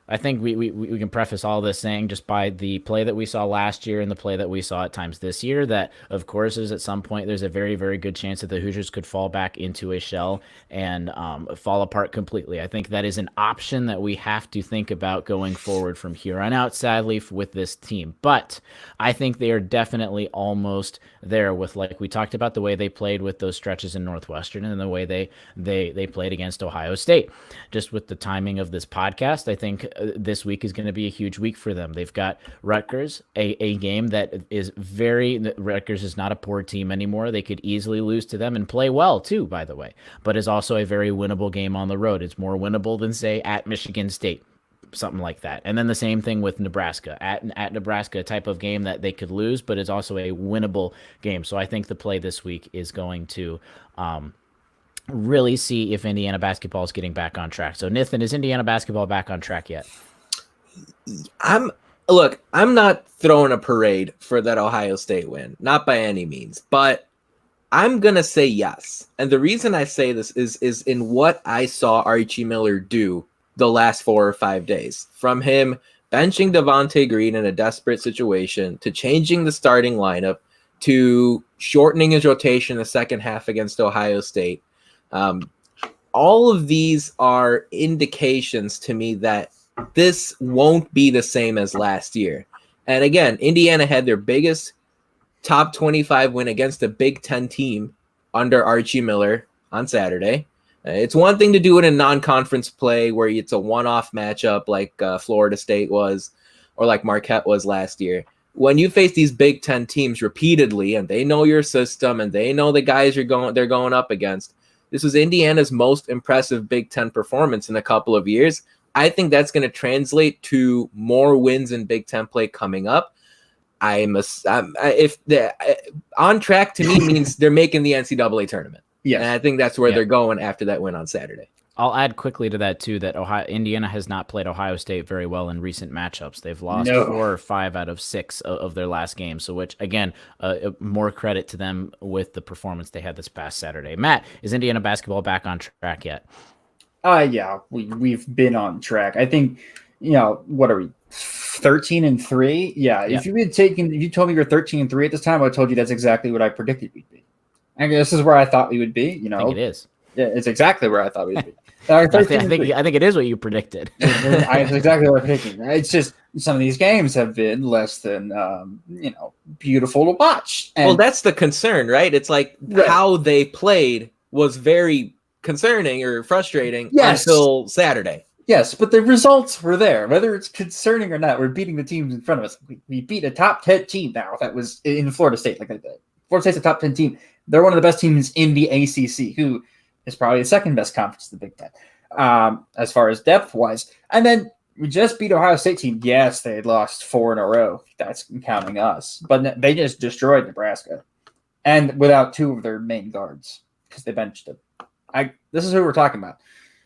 I think we can preface all this saying just by the play that we saw last year and the play that we saw at times this year that, of course, is at some point there's a very, very good chance that the Hoosiers could fall back into a shell and fall apart completely. I think that is an option that we have to think about going forward from here on out, sadly, with this team. But I think they are definitely almost there with, like we talked about, the way they played with those stretches in Northwestern and the way they played against Ohio State. Just with the timing of this podcast, I think this week is going to be a huge week for them. They've got Rutgers, a game that is Rutgers is not a poor team anymore. They could easily lose to them and play well too, by the way, but is also a very winnable game on the road. It's more winnable than, say, at Michigan State, something like that. And then the same thing with Nebraska. At Nebraska, a type of game that they could lose, but is also a winnable game. So I think the play this week is going to really see if Indiana basketball is getting back on track. So Nathan, is Indiana basketball back on track yet? I'm not throwing a parade for that Ohio State win, not by any means, but I'm going to say yes. And the reason I say this is in what I saw Archie Miller do the last 4 or 5 days, from him benching Devontae Green in a desperate situation to changing the starting lineup to shortening his rotation the second half against Ohio State. All of these are indications to me that this won't be the same as last year. And again, Indiana had their biggest top 25 win against a Big Ten team under Archie Miller on Saturday. It's one thing to do it in non-conference play where it's a one-off matchup like Florida State was or like Marquette was last year. When you face these Big Ten teams repeatedly and they know your system and they know the guys they're going up against, this was Indiana's most impressive Big Ten performance in a couple of years. I think that's going to translate to more wins in Big Ten play coming up. On track to me means they're making the NCAA tournament. Yeah, and I think that's where they're going after that win on Saturday. I'll add quickly to that too that Indiana has not played Ohio State very well in recent matchups. They've lost 4 or 5 out of 6 of their last games. So, which again, more credit to them with the performance they had this past Saturday. Matt, is Indiana basketball back on track yet? Yeah, we've been on track. I think, what are we, 13-3? Yeah. If you told me you're 13-3 at this time, I would have told you that's exactly what I predicted we'd be. And this is where I thought we would be. I think it is. Yeah, it's exactly where I thought we'd be. I think it is what you predicted. It's exactly what I'm predicting. It's just some of these games have been less than beautiful to watch. And that's the concern, right? It's like how they played was very concerning or frustrating until Saturday. Yes, but the results were there. Whether it's concerning or not, we're beating the teams in front of us. We beat a top 10 team now that was in Florida State. Florida State's a top 10 team. They're one of the best teams in the ACC, who is probably the second best conference in the Big Ten as far as depth-wise. And then we just beat Ohio State team. Yes, they had lost 4 in a row. That's counting us. But they just destroyed Nebraska. And without 2 of their main guards because they benched them. This is who we're talking about.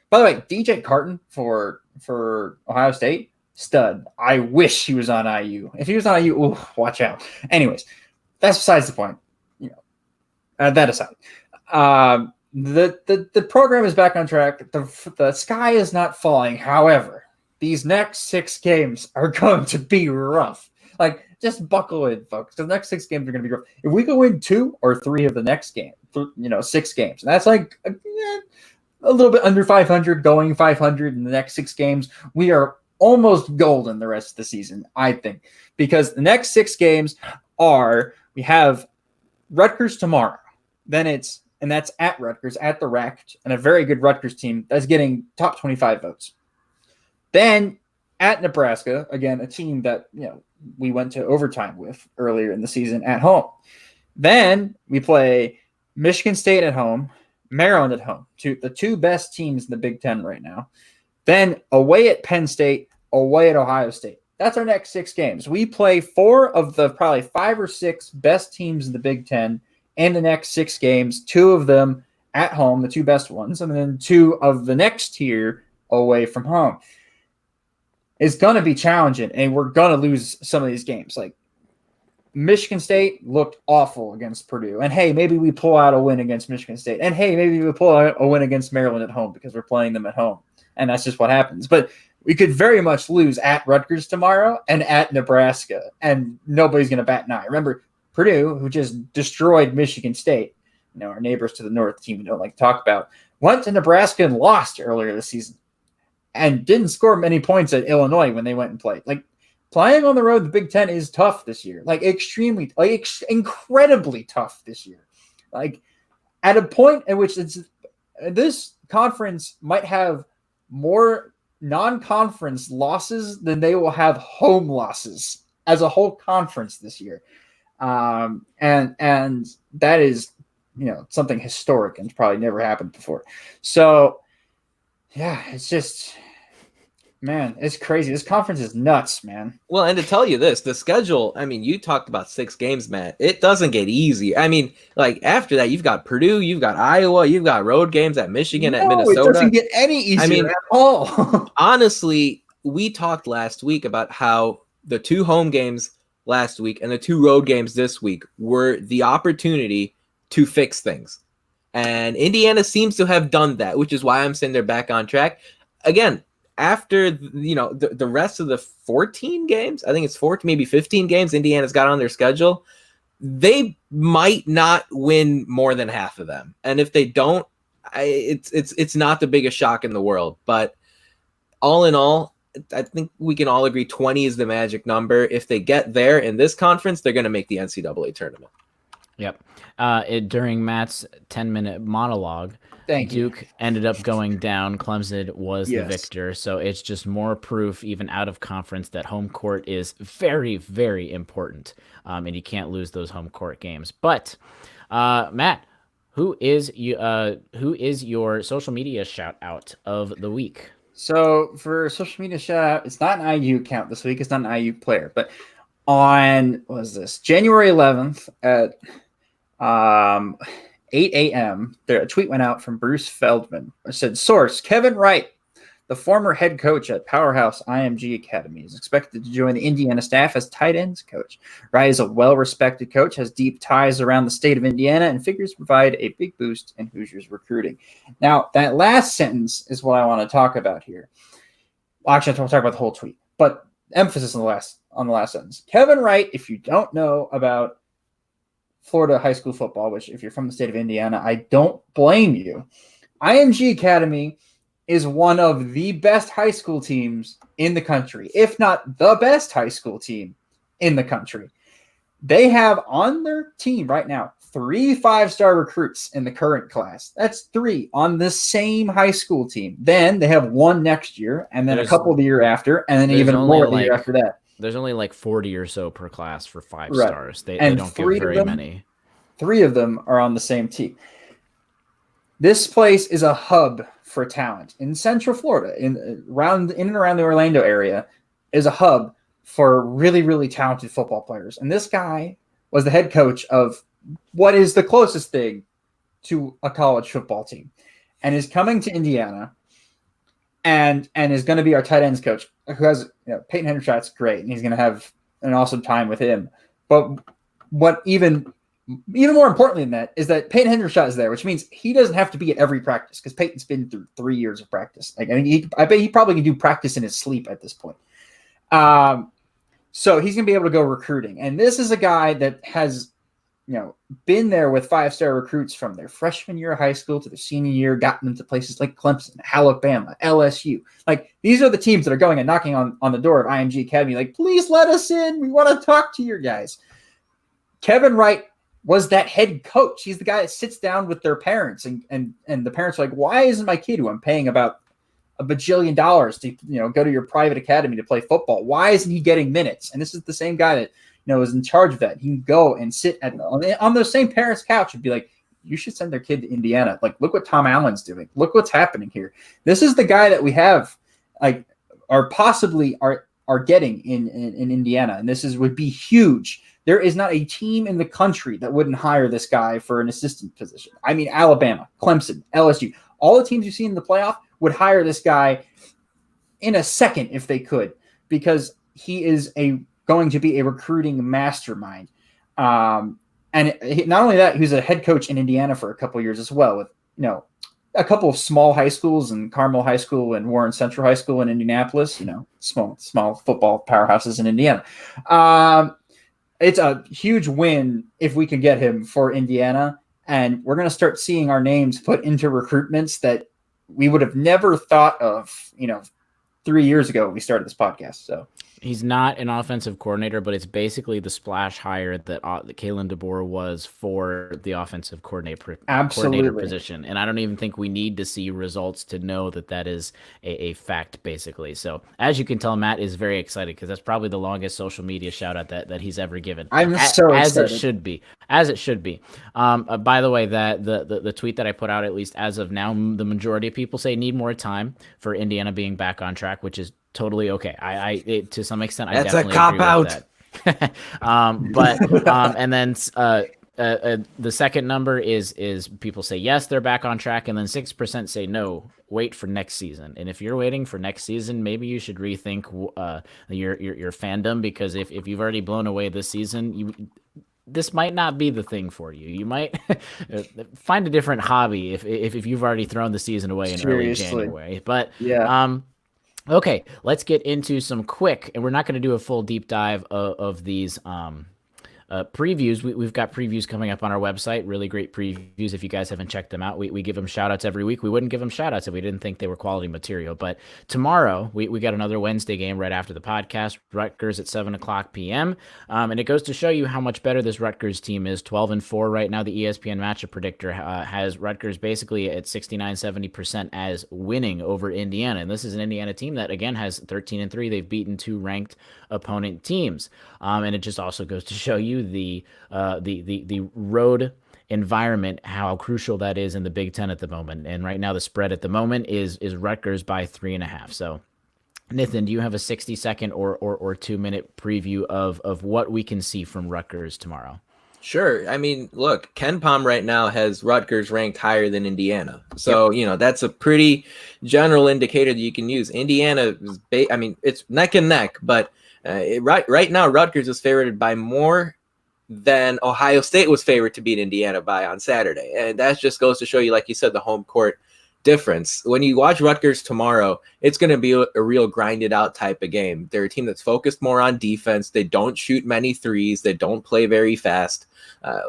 By the way, DJ Carton for Ohio State, stud. I wish he was on IU. If he was on IU, watch out. Anyways, that's besides the point. That aside, the program is back on track. The sky is not falling. However, these next 6 games are going to be rough. Just buckle in, folks. The next 6 games are going to be rough. If we go in 2 or 3 of the next game, 6 games, and that's a little bit under 500, going 500 in the next 6 games, we are almost golden the rest of the season, I think, because the next 6 games are We have Rutgers tomorrow. And that's at Rutgers, at the Rect, and a very good Rutgers team that's getting top 25 votes. Then at Nebraska, again, a team that we went to overtime with earlier in the season at home. Then we play Michigan State at home, Maryland at home, the two best teams in the Big Ten right now. Then away at Penn State, away at Ohio State. That's our next 6 games. We play 4 of the probably 5 or 6 best teams in the Big Ten in the next 6 games, 2 of them at home, the 2 best ones, and then 2 of the next tier away from home. It's going to be challenging, and we're going to lose some of these games. Like Michigan State looked awful against Purdue. And, hey, maybe we pull out a win against Michigan State. And, hey, maybe we pull out a win against Maryland at home because we're playing them at home. And that's just what happens. But we could very much lose at Rutgers tomorrow and at Nebraska, and nobody's going to bat an eye. Remember, Purdue, who just destroyed Michigan State, our neighbors to the north, team we don't like to talk about, went to Nebraska and lost earlier this season and didn't score many points at Illinois when they went and played. Like, playing on the road, the Big Ten is tough this year. Incredibly tough this year. Like, at a point at which this conference might have more non-conference losses than they will have home losses as a whole conference this year. And that is, something historic and probably never happened before. So, yeah, it's just, man, it's crazy. This conference is nuts, man. Well, and to tell you this, the schedule, you talked about 6 games, Matt. It doesn't get easy. After that, you've got Purdue, you've got Iowa, you've got road games at Michigan, at Minnesota. It doesn't get any easier at all. Honestly, we talked last week about how the 2 home games last week and the 2 road games this week were the opportunity to fix things. And Indiana seems to have done that, which is why I'm saying they're back on track. Again, after the rest of the 14 games, I think it's 14, maybe 15 games Indiana's got on their schedule, they might not win more than half of them. And if they don't, it's not the biggest shock in the world. But all in all, I think we can all agree 20 is the magic number. If they get there in this conference, they're going to make the NCAA tournament. Yep. During Matt's 10-minute monologue, Duke ended up going down. Clemson was the victor. So it's just more proof, even out of conference, that home court is very, very important. And you can't lose those home court games. But Matt, who is your social media shout out of the week? So for social media shout out, it's not an IU account this week. It's not an IU player, but on January 11th at 8 a.m., a tweet went out from Bruce Feldman. It said, source, Kevin Wright, the former head coach at Powerhouse IMG Academy, is expected to join the Indiana staff as tight ends coach. Wright is a well-respected coach, has deep ties around the state of Indiana, and figures to provide a big boost in Hoosiers recruiting. Now, that last sentence is what I want to talk about here. Well, actually, I want to talk about the whole tweet, but emphasis on the last sentence. Kevin Wright, if you don't know about Florida high school football, which if you're from the state of Indiana, I don't blame you. IMG Academy is one of the best high school teams in the country, if not the best high school team in the country. They have on their team right now 3 5-star recruits in the current class. That's 3 on the same high school team. Then they have 1 next year, and then a couple the year after, and then even more the year after that. There's only like 40 or so per class for 5 stars. They don't give very many. 3 of them are on the same team. This place is a hub for talent in Central Florida, in and around the Orlando area, is a hub for really, really talented football players. And this guy was the head coach of what is the closest thing to a college football team, and is coming to Indiana, and is going to be our tight ends coach. Who has Peyton Hendershot's great, and he's going to have an awesome time with him. But what even more importantly than that is that Peyton Hendershot is there, which means he doesn't have to be at every practice because Peyton's been through 3 years of practice. I bet he probably can do practice in his sleep at this point. So he's going to be able to go recruiting. And this is a guy that has, been there with 5-star recruits from their freshman year of high school to their senior year, gotten them to places like Clemson, Alabama, LSU. Like, these are the teams that are going and knocking on the door of IMG Academy. Like, please let us in. We want to talk to your guys. Kevin Wright was that head coach. He's the guy that sits down with their parents, and the parents are like, why isn't my kid, who I'm paying about $1 bajillion to go to your private academy to play football, why isn't he getting minutes? And this is the same guy that is in charge of that. He can go and sit on those same parents' couch and be like, you should send their kid to Indiana. Like, look what Tom Allen's doing. Look what's happening here. This is the guy that we have, are possibly are getting in Indiana, and this would be huge. There is not a team in the country that wouldn't hire this guy for an assistant position. I mean, Alabama, Clemson, LSU, all the teams you see in the playoff would hire this guy in a second if they could, because he is going to be a recruiting mastermind. And not only that, he was a head coach in Indiana for a couple of years as well, with a couple of small high schools, and Carmel High School and Warren Central High School in Indianapolis. Small football powerhouses in Indiana. It's a huge win if we can get him for Indiana, and we're going to start seeing our names put into recruitments that we would have never thought of, 3 years ago when we started this podcast. So he's not an offensive coordinator, but it's basically the splash hire that Kalen DeBoer was for the offensive coordinator position. And I don't even think we need to see results to know that is a fact, basically. So as you can tell, Matt is very excited, because that's probably the longest social media shout out that he's ever given. I'm so excited. As it should be. By the way, that the tweet that I put out, at least as of now, the majority of people say need more time for Indiana being back on track, which is totally okay. I to some extent, I definitely agree with that. And then the second number is people say yes, they're back on track, and then 6% say no, wait for next season. And if you're waiting for next season, maybe you should rethink your fandom, because if you've already blown away this season, this might not be the thing for you. You might find a different hobby if you've already thrown the season away in early January. But yeah. Okay, let's get into some quick, and we're not going to do a full deep dive of these previews. We've got previews coming up on our website, really great previews. If you guys haven't checked them out, we give them shout outs every week. We wouldn't give them shout outs if we didn't think they were quality material. But tomorrow we got another Wednesday game right after the podcast, Rutgers at 7:00 p.m. And it goes to show you how much better this Rutgers team is. 12-4 right now. The ESPN matchup predictor has Rutgers basically at 69-70% as winning over Indiana. And this is an Indiana team that, again, has 13-3. They've beaten 2 ranked opponent teams. And it just also goes to show you the road environment, how crucial that is in the Big Ten at the moment. And right now the spread at the moment is Rutgers by 3.5. So Nathan, do you have a 60-second or 2-minute preview of what we can see from Rutgers tomorrow? Sure. I mean, look, Ken Pom right now has Rutgers ranked higher than Indiana. So, that's a pretty general indicator that you can use. Indiana is, it's neck and neck, but right now Rutgers is favored by more than Ohio State was favored to beat Indiana by on Saturday. And that just goes to show you, like you said, the home court difference. When you watch Rutgers tomorrow, it's going to be a real grinded out type of game. They're a team that's focused more on defense. They don't shoot many threes. They don't play very fast.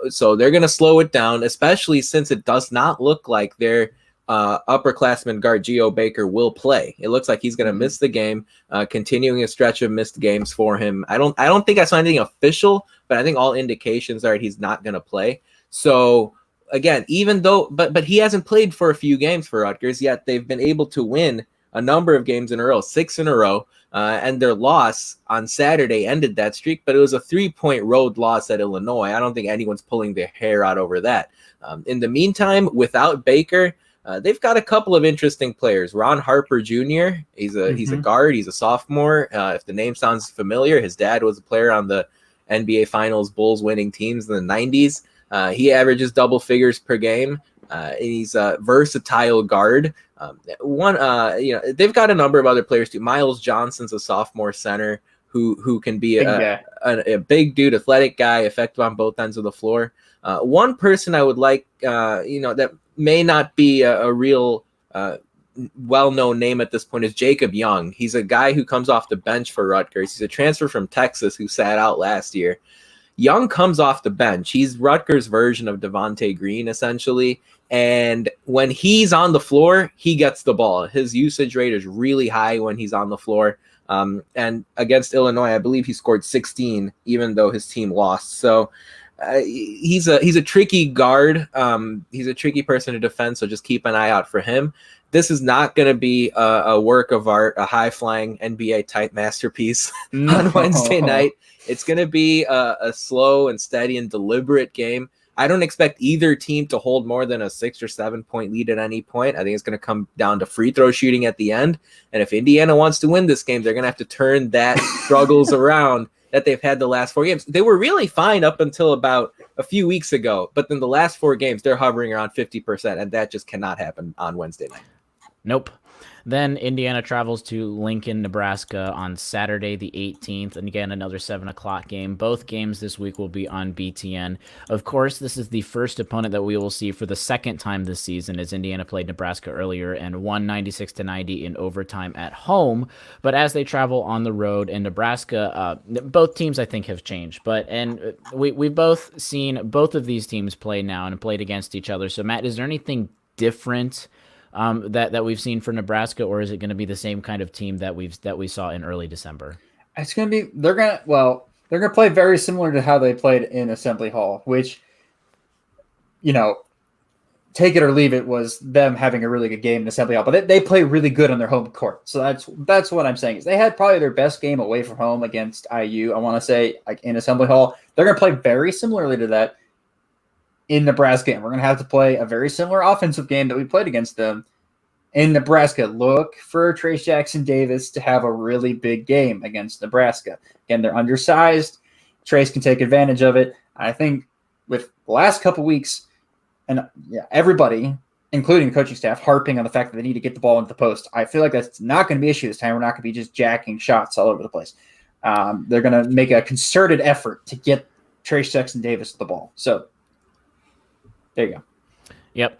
So they're going to slow it down, especially since it does not look like their upperclassman guard Geo Baker will play. It looks like he's going to miss the game, continuing a stretch of missed games for him. I don't think I saw anything official, but I think all indications are he's not going to play. So again, even though, but he hasn't played for a few games for Rutgers, yet they've been able to win a number of games in a row, 6 in a row. And their loss on Saturday ended that streak, but it was a 3-point road loss at Illinois. I don't think anyone's pulling their hair out over that. In the meantime, without Baker, they've got a couple of interesting players. Ron Harper Jr., he's a guard. He's a sophomore. If the name sounds familiar, his dad was a player on the NBA Finals Bulls winning teams in the 90s. He averages double figures per game. He's a versatile guard. They've got a number of other players too. Miles Johnson's a sophomore center who can be a big dude, athletic guy, effective on both ends of the floor. One person I would like, that may not be a real well-known name at this point is Jacob Young. He's a guy who comes off the bench for Rutgers. He's a transfer from Texas who sat out last year. Young comes off the bench. He's Rutgers' version of Devontae Green, essentially. And when he's on the floor, he gets the ball. His usage rate is really high when he's on the floor. And against Illinois, I believe he scored 16, even though his team lost. So he's a tricky guard. He's a tricky person to defend, so just keep an eye out for him. This is not going to be a work of art, a high-flying NBA-type masterpiece on Wednesday night. It's going to be a slow and steady and deliberate game. I don't expect either team to hold more than a 6 or 7 point lead at any point. I think it's going to come down to free throw shooting at the end. And if Indiana wants to win this game, they're going to have to turn that struggles around that they've had the last 4 games. They were really fine up until about a few weeks ago, but then the last 4 games, they're hovering around 50%, and that just cannot happen on Wednesday night. Nope. Then Indiana travels to Lincoln, Nebraska on Saturday the 18th. And again, another 7 o'clock game. Both games this week will be on BTN. Of course, this is the first opponent that we will see for the second time this season, as Indiana played Nebraska earlier and won 96-90 in overtime at home. But as they travel on the road in Nebraska, both teams I think have changed. We've both seen both of these teams play now and played against each other. So Matt, is there anything different that we've seen for Nebraska, or is it going to be the same kind of team that we saw in early December? It's going to be they're going to play very similar to how they played in Assembly Hall, which, take it or leave it, was them having a really good game in Assembly Hall, but they play really good on their home court. So that's what I'm saying is they had probably their best game away from home against IU. I want to say, like, in Assembly Hall, they're going to play very similarly to that in Nebraska, and we're going to have to play a very similar offensive game that we played against them in Nebraska. Look for Trace Jackson Davis to have a really big game against Nebraska. Again, they're undersized. Trace can take advantage of it. I think with the last couple weeks, and everybody, including the coaching staff, harping on the fact that they need to get the ball into the post, I feel like that's not going to be an issue this time. We're not going to be just jacking shots all over the place. They're going to make a concerted effort to get Trace Jackson Davis the ball. So, there you go. Yep.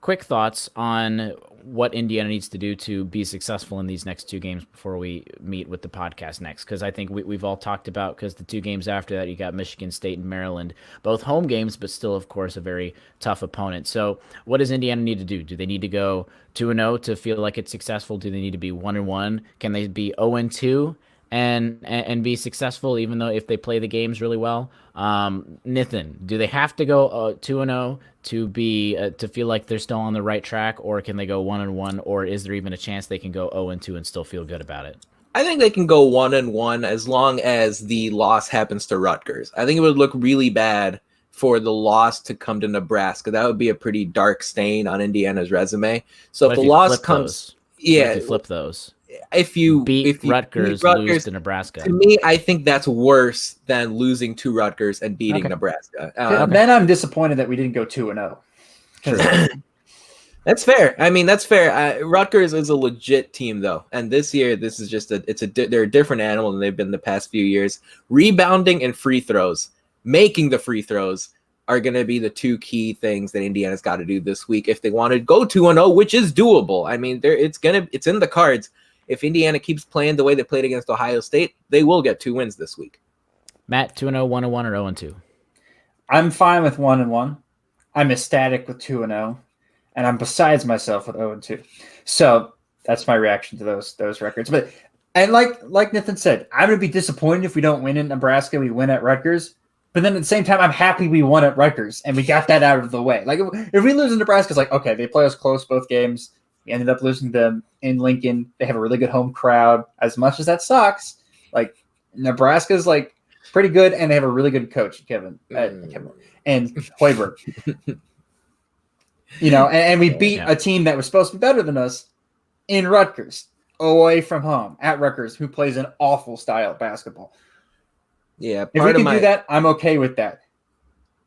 Quick thoughts on what Indiana needs to do to be successful in these next 2 games before we meet with the podcast next, because I think we've all talked about, because the 2 games after that, you got Michigan State and Maryland, both home games, but still, of course, a very tough opponent. So what does Indiana need to do? Do they need to go 2-0 to feel like it's successful? Do they need to be 1-1? Can they be 0-2? And be successful, even though if they play the games really well? Nathan, do they have to go 2-0 to be to feel like they're still on the right track, or can they go 1-1, or is there even a chance they can go 0-2 and still feel good about it? I think they can go 1-1 as long as the loss happens to Rutgers. I think it would look really bad for the loss to come to Nebraska. That would be a pretty dark stain on Indiana's resume. So if the loss comes, if you flip those. If you beat Rutgers, lose to Nebraska. To me, I think that's worse than losing to Rutgers and beating Nebraska. Then I'm disappointed that we didn't go 2-0. That's fair. I mean, that's fair. Rutgers is a legit team, though, and this year, this is just they're a different animal than they've been the past few years. Rebounding and free throws, making the free throws, are going to be the 2 key things that Indiana's got to do this week if they want to go 2-0, which is doable. I mean, it's in the cards. If Indiana keeps playing the way they played against Ohio State, they will get 2 wins this week. Matt, 2-0, 1-1, or 0-2? I'm fine with 1-1. I'm ecstatic with 2-0, and I'm besides myself with 0-2. So that's my reaction to those records. And like Nathan said, I'm going to be disappointed if we don't win in Nebraska. We win at Rutgers. But then at the same time, I'm happy we won at Rutgers, and we got that out of the way. Like, if we lose in Nebraska, it's like, okay, they play us close both games. We ended up losing them in Lincoln. They have a really good home crowd. As much as that sucks, like, Nebraska's like pretty good, and they have a really good coach, Kevin and Hoiberg. And we beat a team that was supposed to be better than us in Rutgers, away from home at Rutgers, who plays an awful style of basketball. Yeah, if we can do that, I'm okay with that.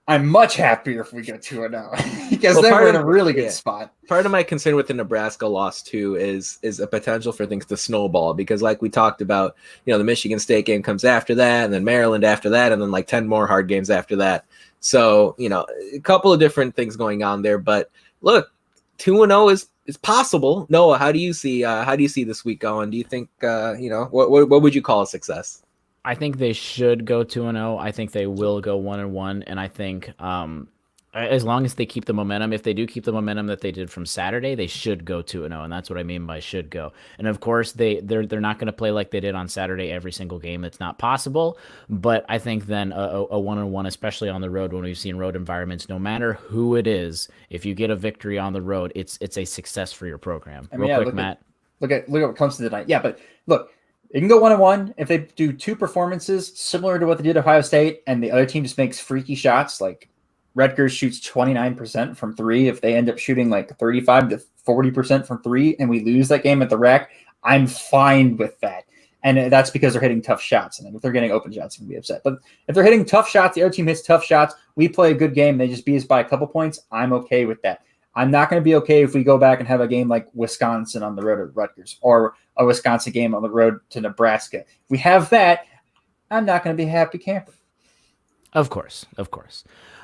I'm much happier if we go 2-0 because then we're in a really good spot. Part of my concern with the Nebraska loss too is a potential for things to snowball, because like we talked about, the Michigan State game comes after that, and then Maryland after that, and then like 10 more hard games after that. So, a couple of different things going on there, but look, 2-0 is possible. Noah, how do you see this week going? Do you think what would you call a success? I think they should go 2-0. I think they will go 1-1, and I think as long as they keep the momentum. If they do keep the momentum that they did from Saturday, they should go 2-0, and that's what I mean by should go. And of course, they're not going to play like they did on Saturday every single game. It's not possible, but I think then a 1-1, especially on the road when we've seen road environments, no matter who it is, if you get a victory on the road, it's a success for your program. I mean, Real quick, Matt. Look at what comes to tonight. Yeah, but look, they can go 1-1 if they do two performances similar to what they did at Ohio State, and the other team just makes freaky shots like Rutgers shoots 29% from three. If they end up shooting like 35 to 40% from three and we lose that game at the rack, I'm fine with that. And that's because they're hitting tough shots. And if they're getting open shots, I'm going to be upset. But if they're hitting tough shots, the other team hits tough shots, we play a good game, they just beat us by a couple points, I'm okay with that. I'm not going to be okay if we go back and have a game like Wisconsin on the road at Rutgers or a Wisconsin game on the road to Nebraska. If we have that, I'm not going to be a happy camper. Of course.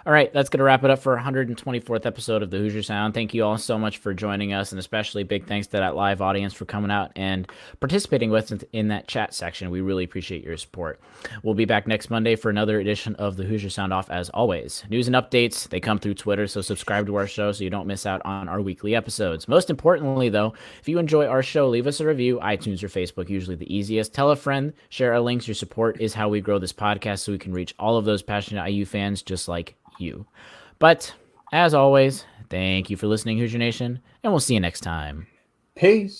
All right, that's going to wrap it up for our 124th episode of the Hoosier Sound. Thank you all so much for joining us, and especially big thanks to that live audience for coming out and participating with us in that chat section. We really appreciate your support. We'll be back next Monday for another edition of the Hoosier Sound Off as always. News and updates, they come through Twitter, so subscribe to our show so you don't miss out on our weekly episodes. Most importantly, though, if you enjoy our show, leave us a review, iTunes or Facebook, usually the easiest. Tell a friend, share our links. Your support is how we grow this podcast so we can reach all of those passionate IU fans just like you. But as always, thank you for listening, Hoosier Nation, and we'll see you next time. Peace.